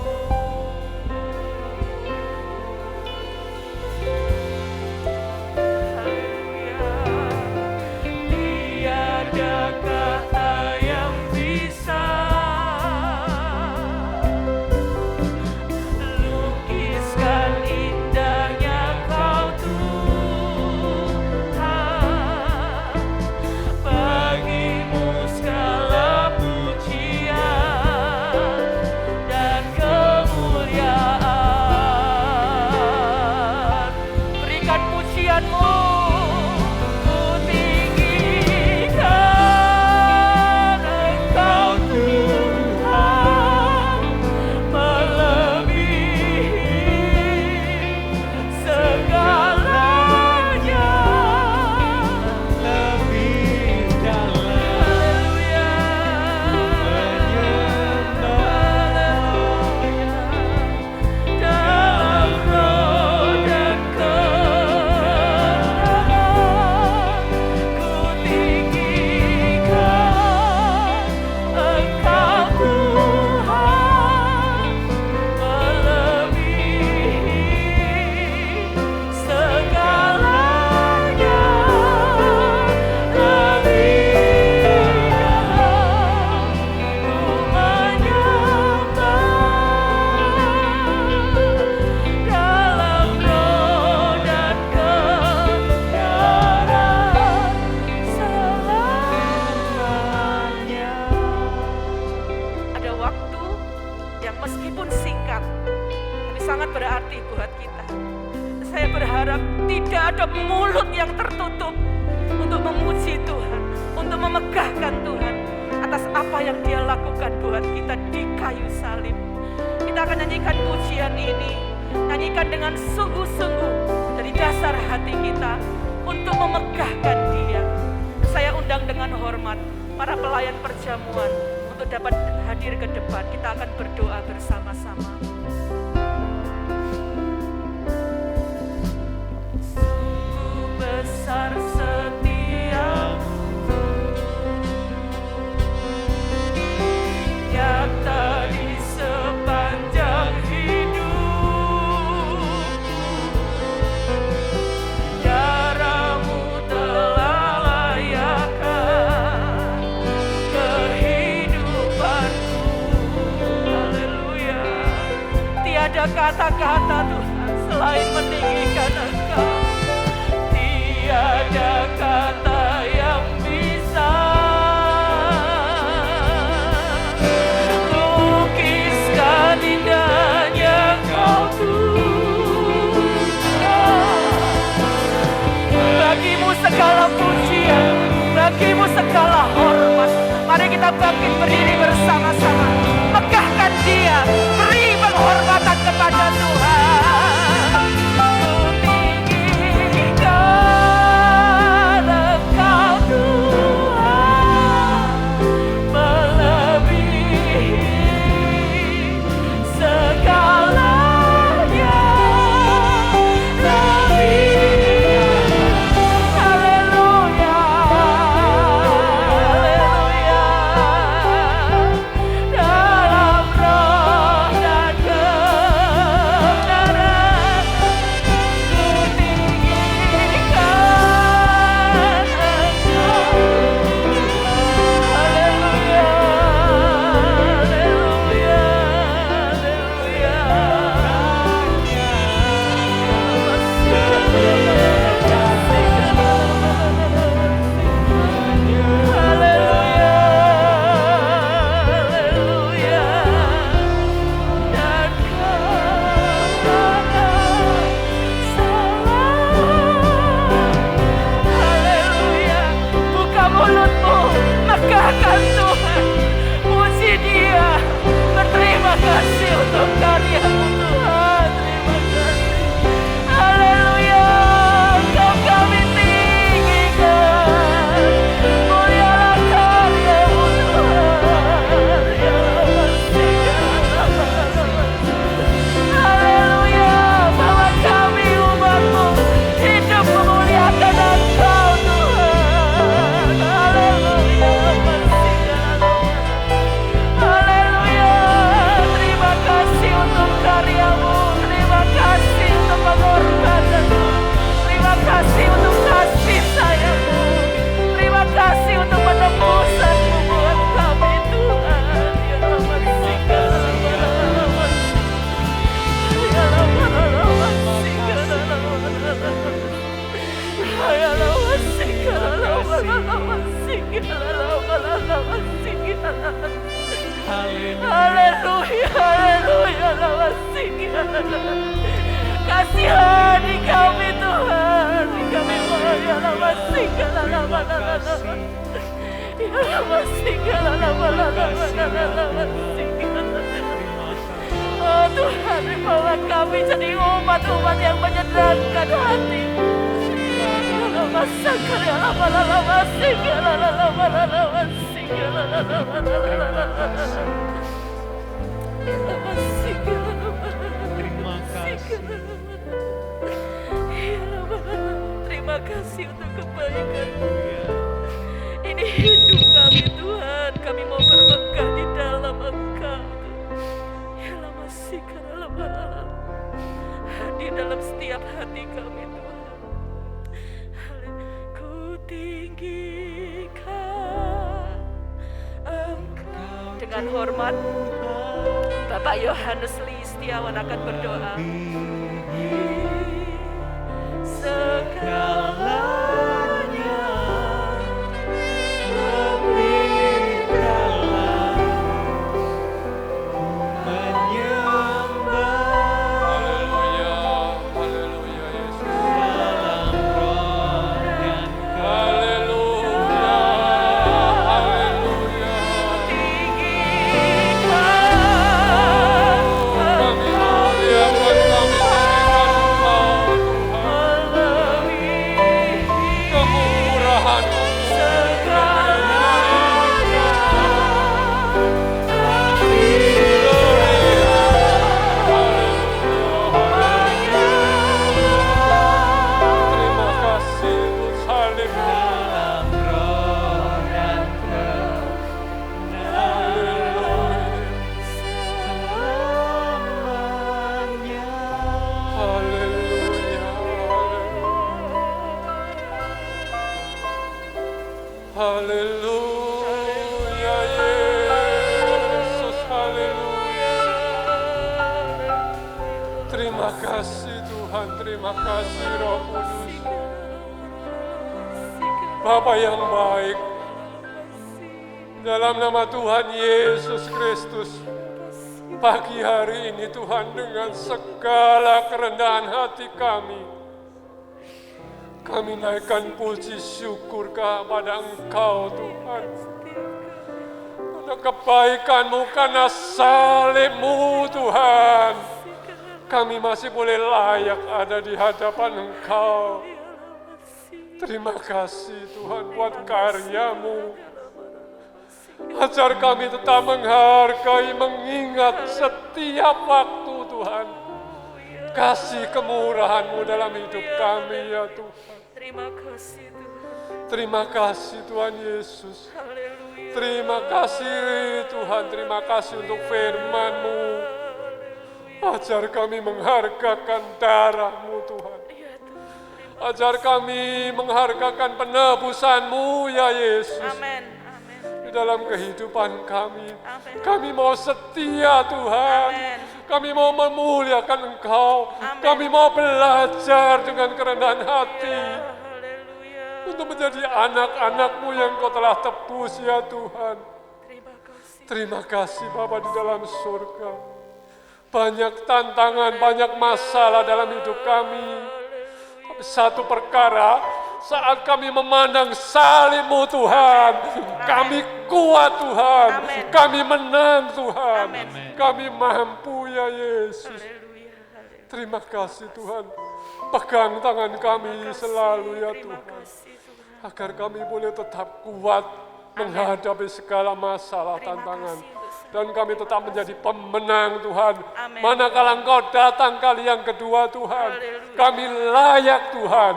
sangat berarti buat kita. Saya berharap tidak ada mulut yang tertutup untuk memuji Tuhan, untuk memegahkan Tuhan atas apa yang Dia lakukan buat kita di kayu salib. Kita akan nyanyikan pujian ini, nyanyikan dengan sungguh-sungguh dari dasar hati kita untuk memegahkan Dia. Saya undang dengan hormat para pelayan perjamuan untuk dapat hadir ke depan. Kita akan berdoa bersama-sama. Sungguh besar setiamu, nyata di sepanjang hidup. Darahmu telah layakkan kehidupanku. Haleluya. Tiada kata-kata Tuhan selain meninggikan Engkau. Tiada kata yang bisa lukiskan indahnya Kau Tuhan. Bagimu segala pujian, bagimu segala hormat. Mari kita bangkit berdiri bersama-sama, megahkan Dia, beri penghormatan kepada Tuhan. Kutinggikan Engkau Tuhan, melebihi segalanya. Haleluya, haleluya. Dalam roh dan kebenaran, kutinggikan Engkau. Haleluya, haleluya, haleluya. Dan haleluya. Buka mulutmu, megahkan Tuhan, puji Dia, berterima kasih untuk karya-Mu Tuhan. Terima kasih. Haleluya, Engkau kami tinggikan, mulialah karya-Mu Tuhan. Ya haleluya, bahwa kami umat-Mu hidup memuliakan Engkau Tuhan. Haleluya, haleluya. Terima kasih untuk karya-Mu, terima kasih untuk pengorbanan-Mu, terima kasih untuk kasih sayang-Mu, terima kasih untuk penebusan-Mu buat kami Tuhan. Ya Rabbi, haleluya, haleluya. Kasihani kami Tuhan, kami oh Tuhan, bawa kami jadi umat-umat yang menyenangkan hati-Mu. Terima kasih untuk kebaikan-Mu. Ini hidup kami Tuhan, kami mau bermegah di dalam Engkau. Hadir dalam setiap hati kami Tuhan. Ku tinggikan Engkau. Dengan hormat, Bapak Yohanes Lee Setiawan akan berdoa. Segalanya berikanlah, menyembah Terima kasih Tuhan, terima kasih Roh Kudus. Bapa yang baik, dalam nama Tuhan Yesus Kristus, pagi hari ini Tuhan, dengan segala kerendahan hati kami naikkan puji syukur kepada Engkau Tuhan. Karena kebaikan-Mu, karena salib-Mu Tuhan, kami masih boleh layak ada di hadapan Engkau. Terima kasih Tuhan buat karya-Mu. Ajar kami tetap menghargai, mengingat setiap waktu Tuhan. Kasih kemurahan-Mu dalam hidup kami ya Tuhan. Terima kasih Tuhan. Terima kasih Tuhan Yesus. Haleluya. Terima kasih Tuhan, terima kasih untuk firman-Mu. Ajar kami menghargakan darah-Mu Tuhan. Ya Tuhan. Ajar kami menghargakan penebusan-Mu ya Yesus. Amin. Di dalam kehidupan kami. Amin. Kami mau setia Tuhan. Amin. Kami mau memuliakan Engkau. Amin. Kami mau belajar dengan kerendahan hati. Haleluya. Untuk menjadi anak-anak-Mu yang Kau telah tebus ya Tuhan. Terima kasih. Terima kasih Bapa di dalam surga. Banyak tantangan, banyak masalah dalam hidup kami. Tapi satu perkara, saat kami memandang salib-Mu Tuhan, kami kuat Tuhan, Amin. kami menang Tuhan, Amin. kami mampu ya Yesus. Haleluya. Haleluya. Terima kasih Tuhan, pegang tangan kami selalu ya Terima Tuhan, kasih Tuhan. agar kami boleh tetap kuat menghadapi segala masalah, Terima tantangan. kasih, Tuhan. Dan kami tetap menjadi pemenang Tuhan. Amin. Manakala Engkau datang kali yang kedua Tuhan, Haleluya. kami layak Tuhan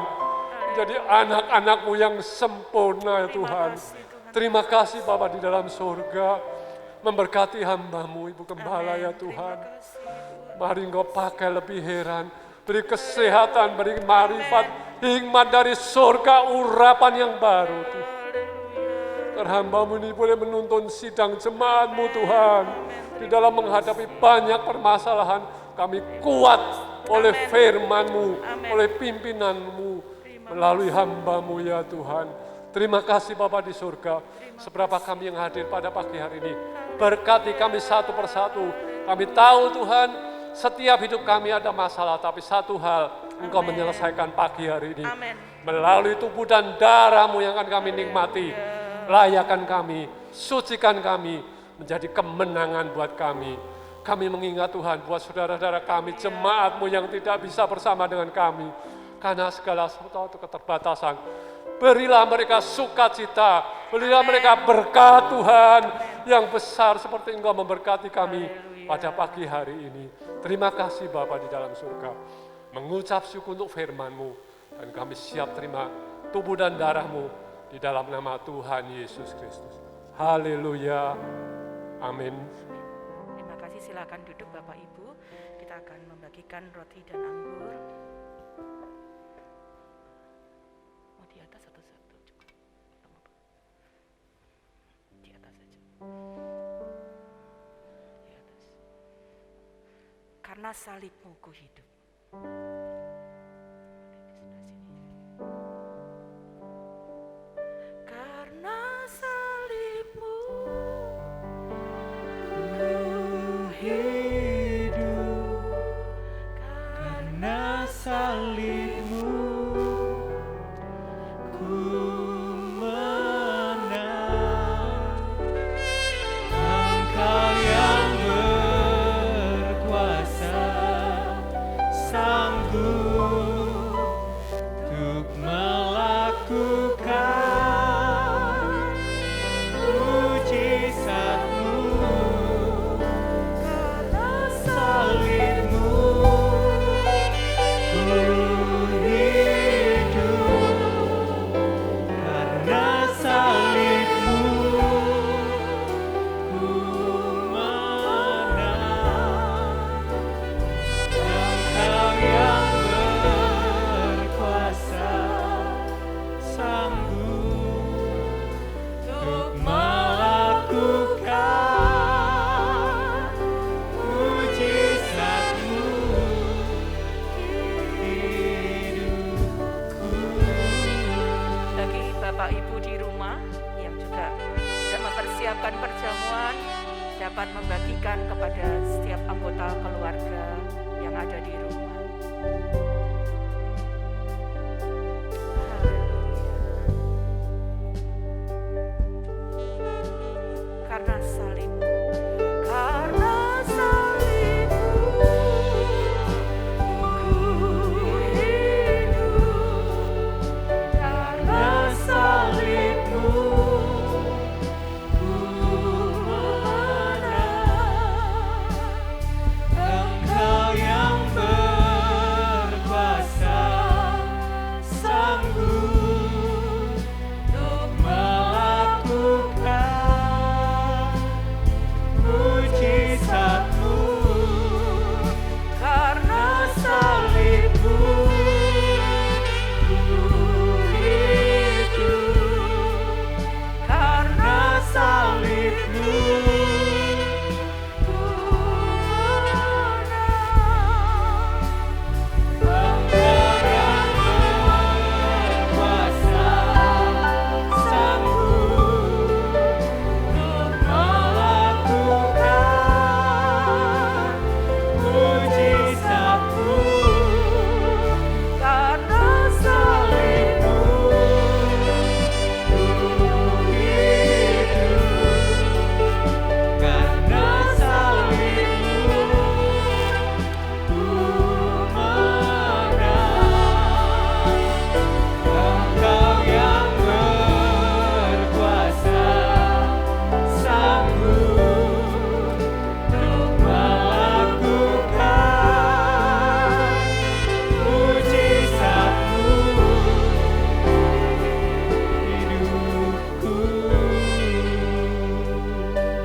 menjadi anak-anak-Mu yang sempurna ya Tuhan. kasih, Tuhan. Terima kasih Bapa di dalam surga, memberkati hamba-Mu Ibu Gembala ya Tuhan. Terima kasih Tuhan. Mari Engkau pakai lebih heran, beri kesehatan, beri marifat, hikmat dari surga, urapan yang baru Tuhan. Haleluya. Hamba-Mu ini boleh menuntun sidang jemaat-Mu Tuhan. Di dalam menghadapi banyak permasalahan, kami kuat oleh firman-Mu, oleh pimpinan-Mu, melalui hamba-Mu ya Tuhan. Terima kasih Bapa di surga, seberapa kami yang hadir pada pagi hari ini. Berkati kami satu persatu. Kami tahu Tuhan, setiap hidup kami ada masalah, tapi satu hal, Engkau menyelesaikan pagi hari ini. Amin. Melalui tubuh dan darah-Mu yang akan kami nikmati. Layakan kami, sucikan kami, menjadi kemenangan buat kami. Kami mengingat Tuhan buat saudara-saudara kami, jemaat-Mu yang tidak bisa bersama dengan kami. Karena segala sesuatu keterbatasan, berilah mereka sukacita, berilah mereka berkat Tuhan yang besar seperti Engkau memberkati kami pada pagi hari ini. Terima kasih Bapa di dalam surga. Mengucap syukur untuk firman-Mu, dan kami siap terima tubuh dan darah-Mu di dalam nama Tuhan Yesus Kristus. Haleluya. Amin. Terima kasih, silakan duduk Bapak Ibu. Kita akan membagikan roti dan anggur. Mau di atas atau satu cukup? Di atas saja. Di atas. Karena salib-Mu ku hidup. Karena salib-Mu ku hidup, karena salib-Mu ku menang. Engkau yang berkuasa, sanggup untuk melakukan mujizat-Mu. Karena salib-Mu ku hidup, karena salib-Mu ku menang. Engkau yang dapat membagikan kepada setiap anggota keluarga yang ada di rumah. Haleluya. Karena salibmu, karena salibmu, ku hidup. Karena salibmu, Engkau yang berkuasa, sanggup untuk melakukan mujizat-Mu. Karena salibmu, ku hidup. Karena salibmu,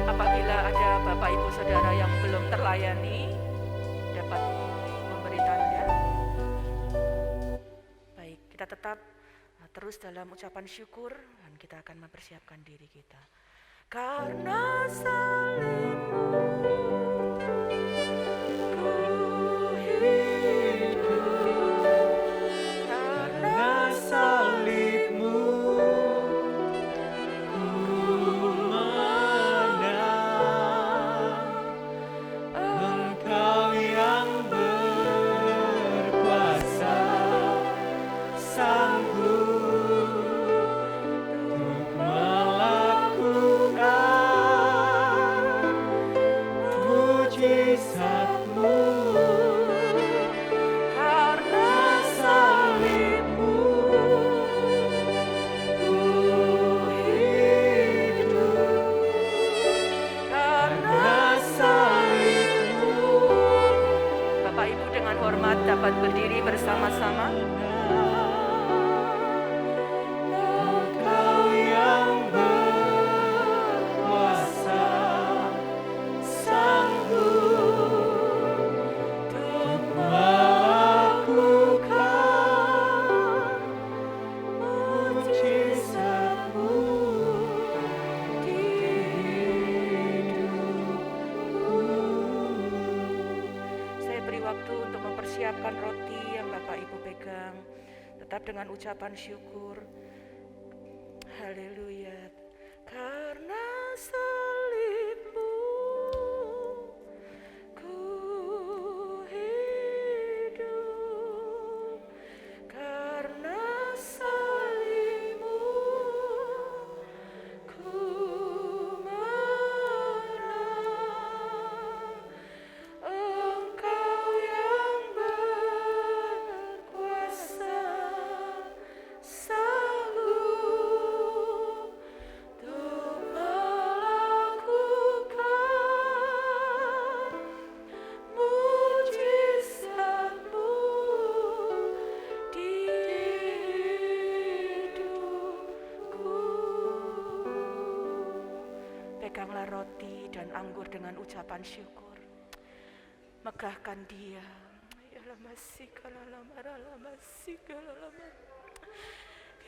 apabila ada Bapak Ibu Saudara yang belum terlayani, dapat memberi tanda. Baik, kita tetap terus dalam ucapan syukur dan kita akan mempersiapkan diri kita. Karena salibmu, ku hidup. Karena salibmu, ku menang. Engkau yang berkuasa, sanggup untuk melakukan mujizat-Mu. Karena salibmu, ku hidup. Karena salibmu, Bapak Ibu dengan hormat dapat berdiri bersama-sama. Engkau yang berkuasa, sanggup untuk melakukan mujizat-Mu di hidupku. Saya beri waktu untuk mempersiapkan roti yang Bapak Ibu pegang, tetap dengan ucapan syukur. Haleluya. Karena salibmu, ku hidup. Karena salibmu, ku menang. Engkau yang berkuasa, sanggup untuk melakukan mujizat-Mu di hidupku. Peganglah roti dan anggur dengan ucapan syukur. Megahkan dia. Ya lama sikala lama lama sikala lama.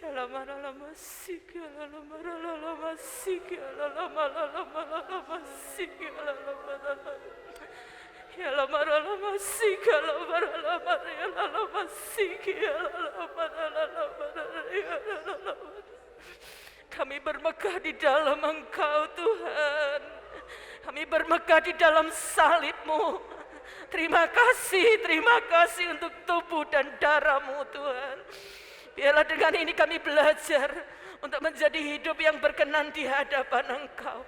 Ya lama lama sikala lama lama sikala lama lama sikala lama lama. Ya lama lama sikala lama ya lama sikala lama ya lama. Kami bermegah di dalam Engkau Tuhan. Kami Kami bermegah di dalam salib-Mu. Terima kasih untuk tubuh dan darah-Mu Tuhan. Biarlah dengan ini kami belajar untuk menjadi hidup yang berkenan di hadapan Engkau.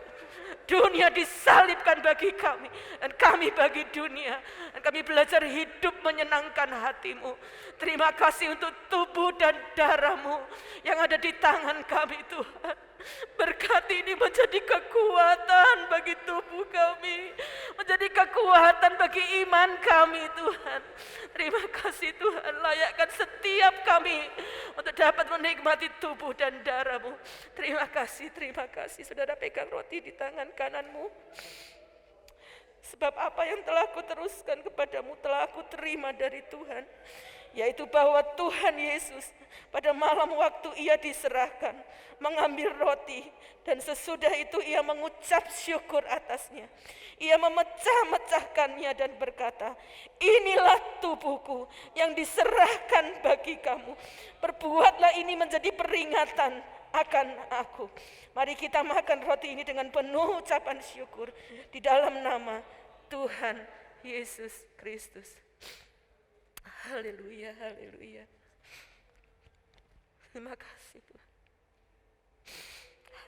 Dunia disalibkan bagi kami dan kami bagi dunia. Dan kami belajar hidup menyenangkan hati-Mu. Terima kasih untuk tubuh dan darah-Mu yang ada di tangan kami Tuhan. Berkati ini menjadi kekuatan bagi tubuh kami, menjadi kekuatan bagi iman kami Tuhan. Terima kasih Tuhan, layakkan setiap kami untuk dapat menikmati tubuh dan darah-Mu. Terima kasih. Saudara pegang roti di tangan kananmu. Sebab apa yang telah aku teruskan kepadamu telah aku terima dari Tuhan, yaitu bahwa Tuhan Yesus pada malam waktu ia diserahkan mengambil roti, dan sesudah itu ia mengucap syukur atasnya. Ia memecah-mecahkannya dan berkata, inilah tubuhku yang diserahkan bagi kamu. Perbuatlah ini menjadi peringatan akan aku. Mari kita makan roti ini dengan penuh ucapan syukur di dalam nama Tuhan Yesus Kristus. Haleluya, haleluya. Terima kasih Tuhan.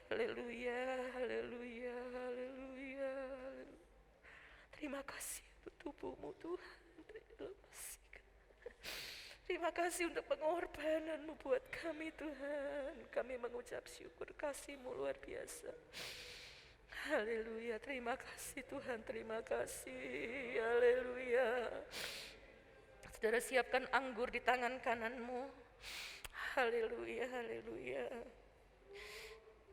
Haleluya, haleluya, haleluya. Terima kasih untuk tubuh-Mu Tuhan. Terima kasih untuk pengorbanan-Mu buat kami Tuhan. Kami mengucap syukur kasih-Mu luar biasa. Haleluya, terima kasih Tuhan, terima kasih. Haleluya. Saudara siapkan anggur di tangan kananmu. Haleluya, haleluya.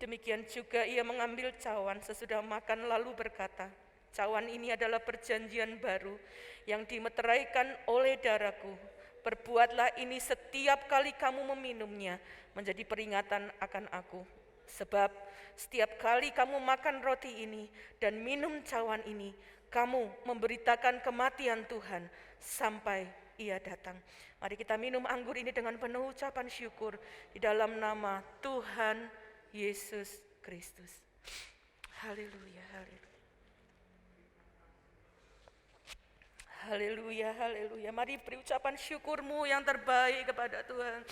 Demikian juga ia mengambil cawan sesudah makan lalu berkata, cawan ini adalah perjanjian baru yang dimeteraikan oleh darahku. Perbuatlah ini setiap kali kamu meminumnya menjadi peringatan akan aku. Sebab setiap kali kamu makan roti ini dan minum cawan ini, kamu memberitakan kematian Tuhan sampai ia datang. Mari kita minum anggur ini dengan penuh ucapan syukur di dalam nama Tuhan Yesus Kristus. Haleluya, haleluya. Haleluya, haleluya. Mari beri ucapan syukurmu yang terbaik kepada Tuhan.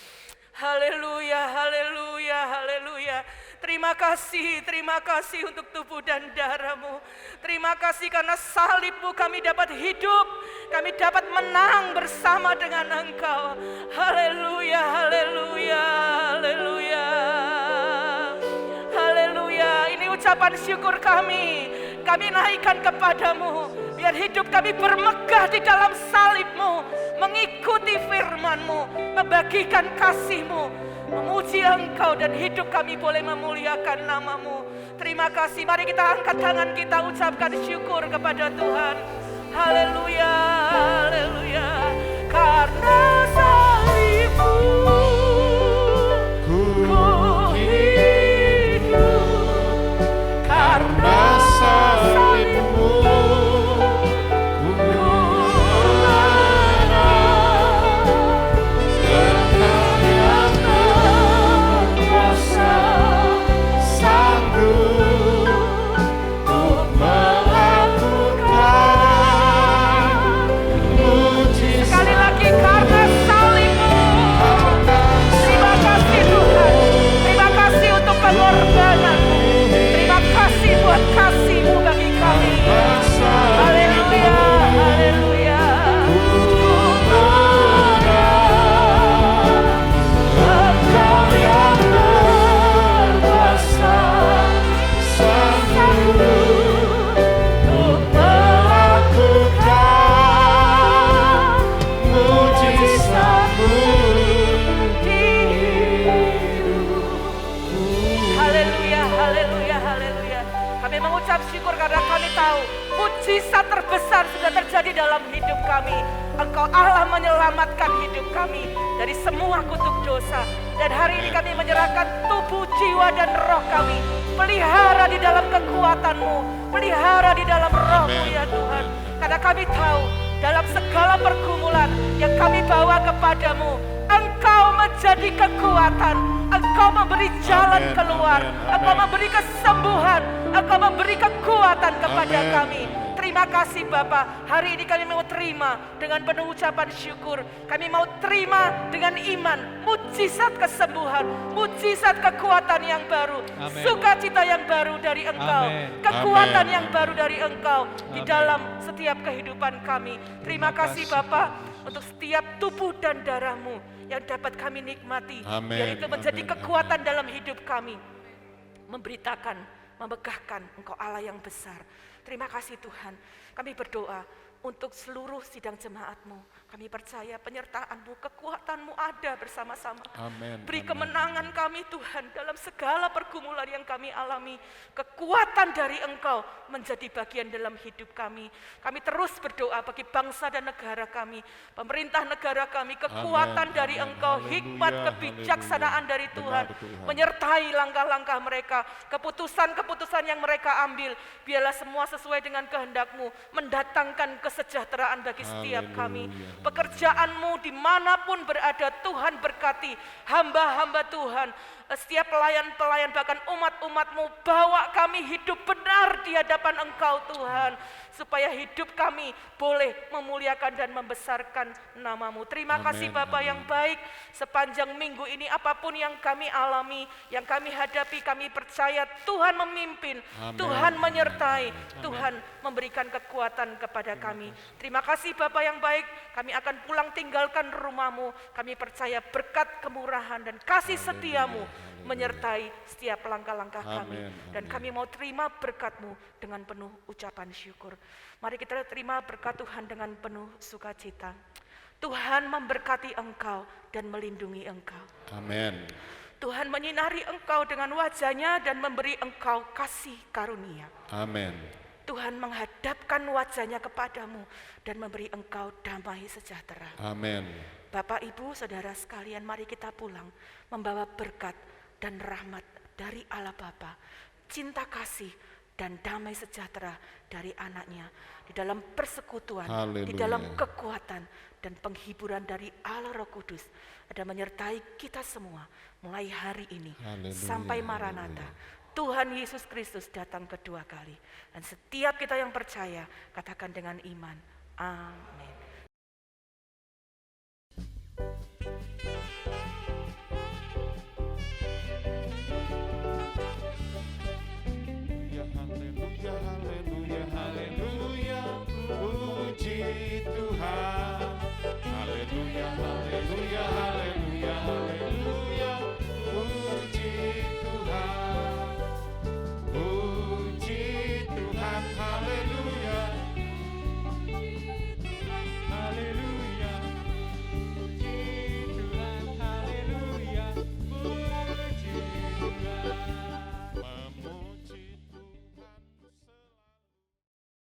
Haleluya, haleluya, haleluya. Terima kasih untuk tubuh dan darah-Mu. Terima kasih karena salib-Mu kami dapat hidup, kami dapat menang bersama dengan Engkau. Haleluya, haleluya, haleluya. Haleluya, ini ucapan syukur kami naikkan kepadamu. Biar hidup kami bermegah di dalam salib-Mu, mengikuti firman-Mu, membagikan kasih-Mu, memuji Engkau, dan hidup kami boleh memuliakan nama-Mu. Terima kasih, mari kita angkat tangan kita ucapkan syukur kepada Tuhan. Haleluya, haleluya. Karena salib-Mu ku hidup, karena salib-Mu mujizat terbesar sudah terjadi dalam hidup kami. Engkau Allah menyelamatkan hidup kami dari semua kutuk dosa. Dan hari ini kami menyerahkan tubuh, jiwa, dan roh kami. Pelihara di dalam kekuatan-Mu, pelihara di dalam roh-Mu ya Tuhan. Karena kami tahu dalam segala pergumulan yang kami bawa kepadamu, Engkau menjadi kekuatan. Engkau memberi jalan Amin, keluar. amin, Engkau amin. memberi kesembuhan. Engkau memberi kekuatan kepada Amin. kami. Terima kasih Bapa. Hari ini kami mau terima dengan penuh ucapan syukur. Kami mau terima dengan iman. Mujizat kesembuhan. Mujizat kekuatan yang baru. Amin. Sukacita yang baru dari Engkau. Amin. Kekuatan Amin. yang baru dari Engkau di Amin. dalam setiap kehidupan kami. Terima kasih Bapa untuk setiap tubuh dan darah-Mu yang dapat kami nikmati. Amin. Biar itu menjadi Amin. kekuatan dalam hidup kami. Memberitakan, memegahkan Engkau Allah yang besar. Terima kasih Tuhan. Kami berdoa untuk seluruh sidang jemaat-Mu. Kami percaya penyertaan-Mu, kekuatan-Mu ada bersama-sama. Amin. Beri Amin. kemenangan kami Tuhan dalam segala pergumulan yang kami alami. Kekuatan dari Engkau menjadi bagian dalam hidup kami. Kami terus berdoa bagi bangsa dan negara kami. Pemerintah negara kami, kekuatan Amin. dari Amin. Engkau, Haleluya. hikmat, kebijaksanaan dari Benar, Tuhan. Tuhan. Menyertai langkah-langkah mereka, keputusan-keputusan yang mereka ambil. Biarlah semua sesuai dengan kehendak-Mu, mendatangkan kesejahteraan bagi setiap kami. Haleluya. Pekerjaan-Mu dimanapun berada, Tuhan berkati hamba-hamba Tuhan. Setiap pelayan-pelayan bahkan umat-umat-Mu, bawa kami hidup benar di hadapan Engkau Tuhan. Supaya hidup kami boleh memuliakan dan membesarkan nama-Mu. Terima Amin, kasih Bapa amin. yang baik. Sepanjang minggu ini apapun yang kami alami, yang kami hadapi, kami percaya Tuhan memimpin, Amin. Tuhan menyertai, Tuhan memberikan kekuatan kepada kami. Terima kasih Bapa yang baik, kami akan pulang tinggalkan rumah-Mu. Kami percaya berkat kemurahan dan kasih setia-Mu menyertai setiap langkah-langkah kami. Amin, Dan amin. kami mau terima berkat-Mu dengan penuh ucapan syukur. Mari kita terima berkat Tuhan dengan penuh sukacita. Tuhan memberkati engkau dan melindungi engkau. Amin. Tuhan menyinari engkau dengan wajah-Nya dan memberi engkau kasih karunia. Amin. Tuhan menghadapkan wajah-Nya kepadamu dan memberi engkau damai sejahtera. Amin. Bapak, Ibu, Saudara sekalian, mari kita pulang membawa berkat dan rahmat dari Allah Bapa, cinta kasih dan damai sejahtera dari anak-Nya di dalam persekutuan, di Haleluya. dalam kekuatan dan penghiburan dari Allah Roh Kudus ada menyertai kita semua mulai hari ini Haleluya, sampai Maranatha. Tuhan Yesus Kristus datang kedua kali. Dan setiap kita yang percaya, katakan dengan iman, amin.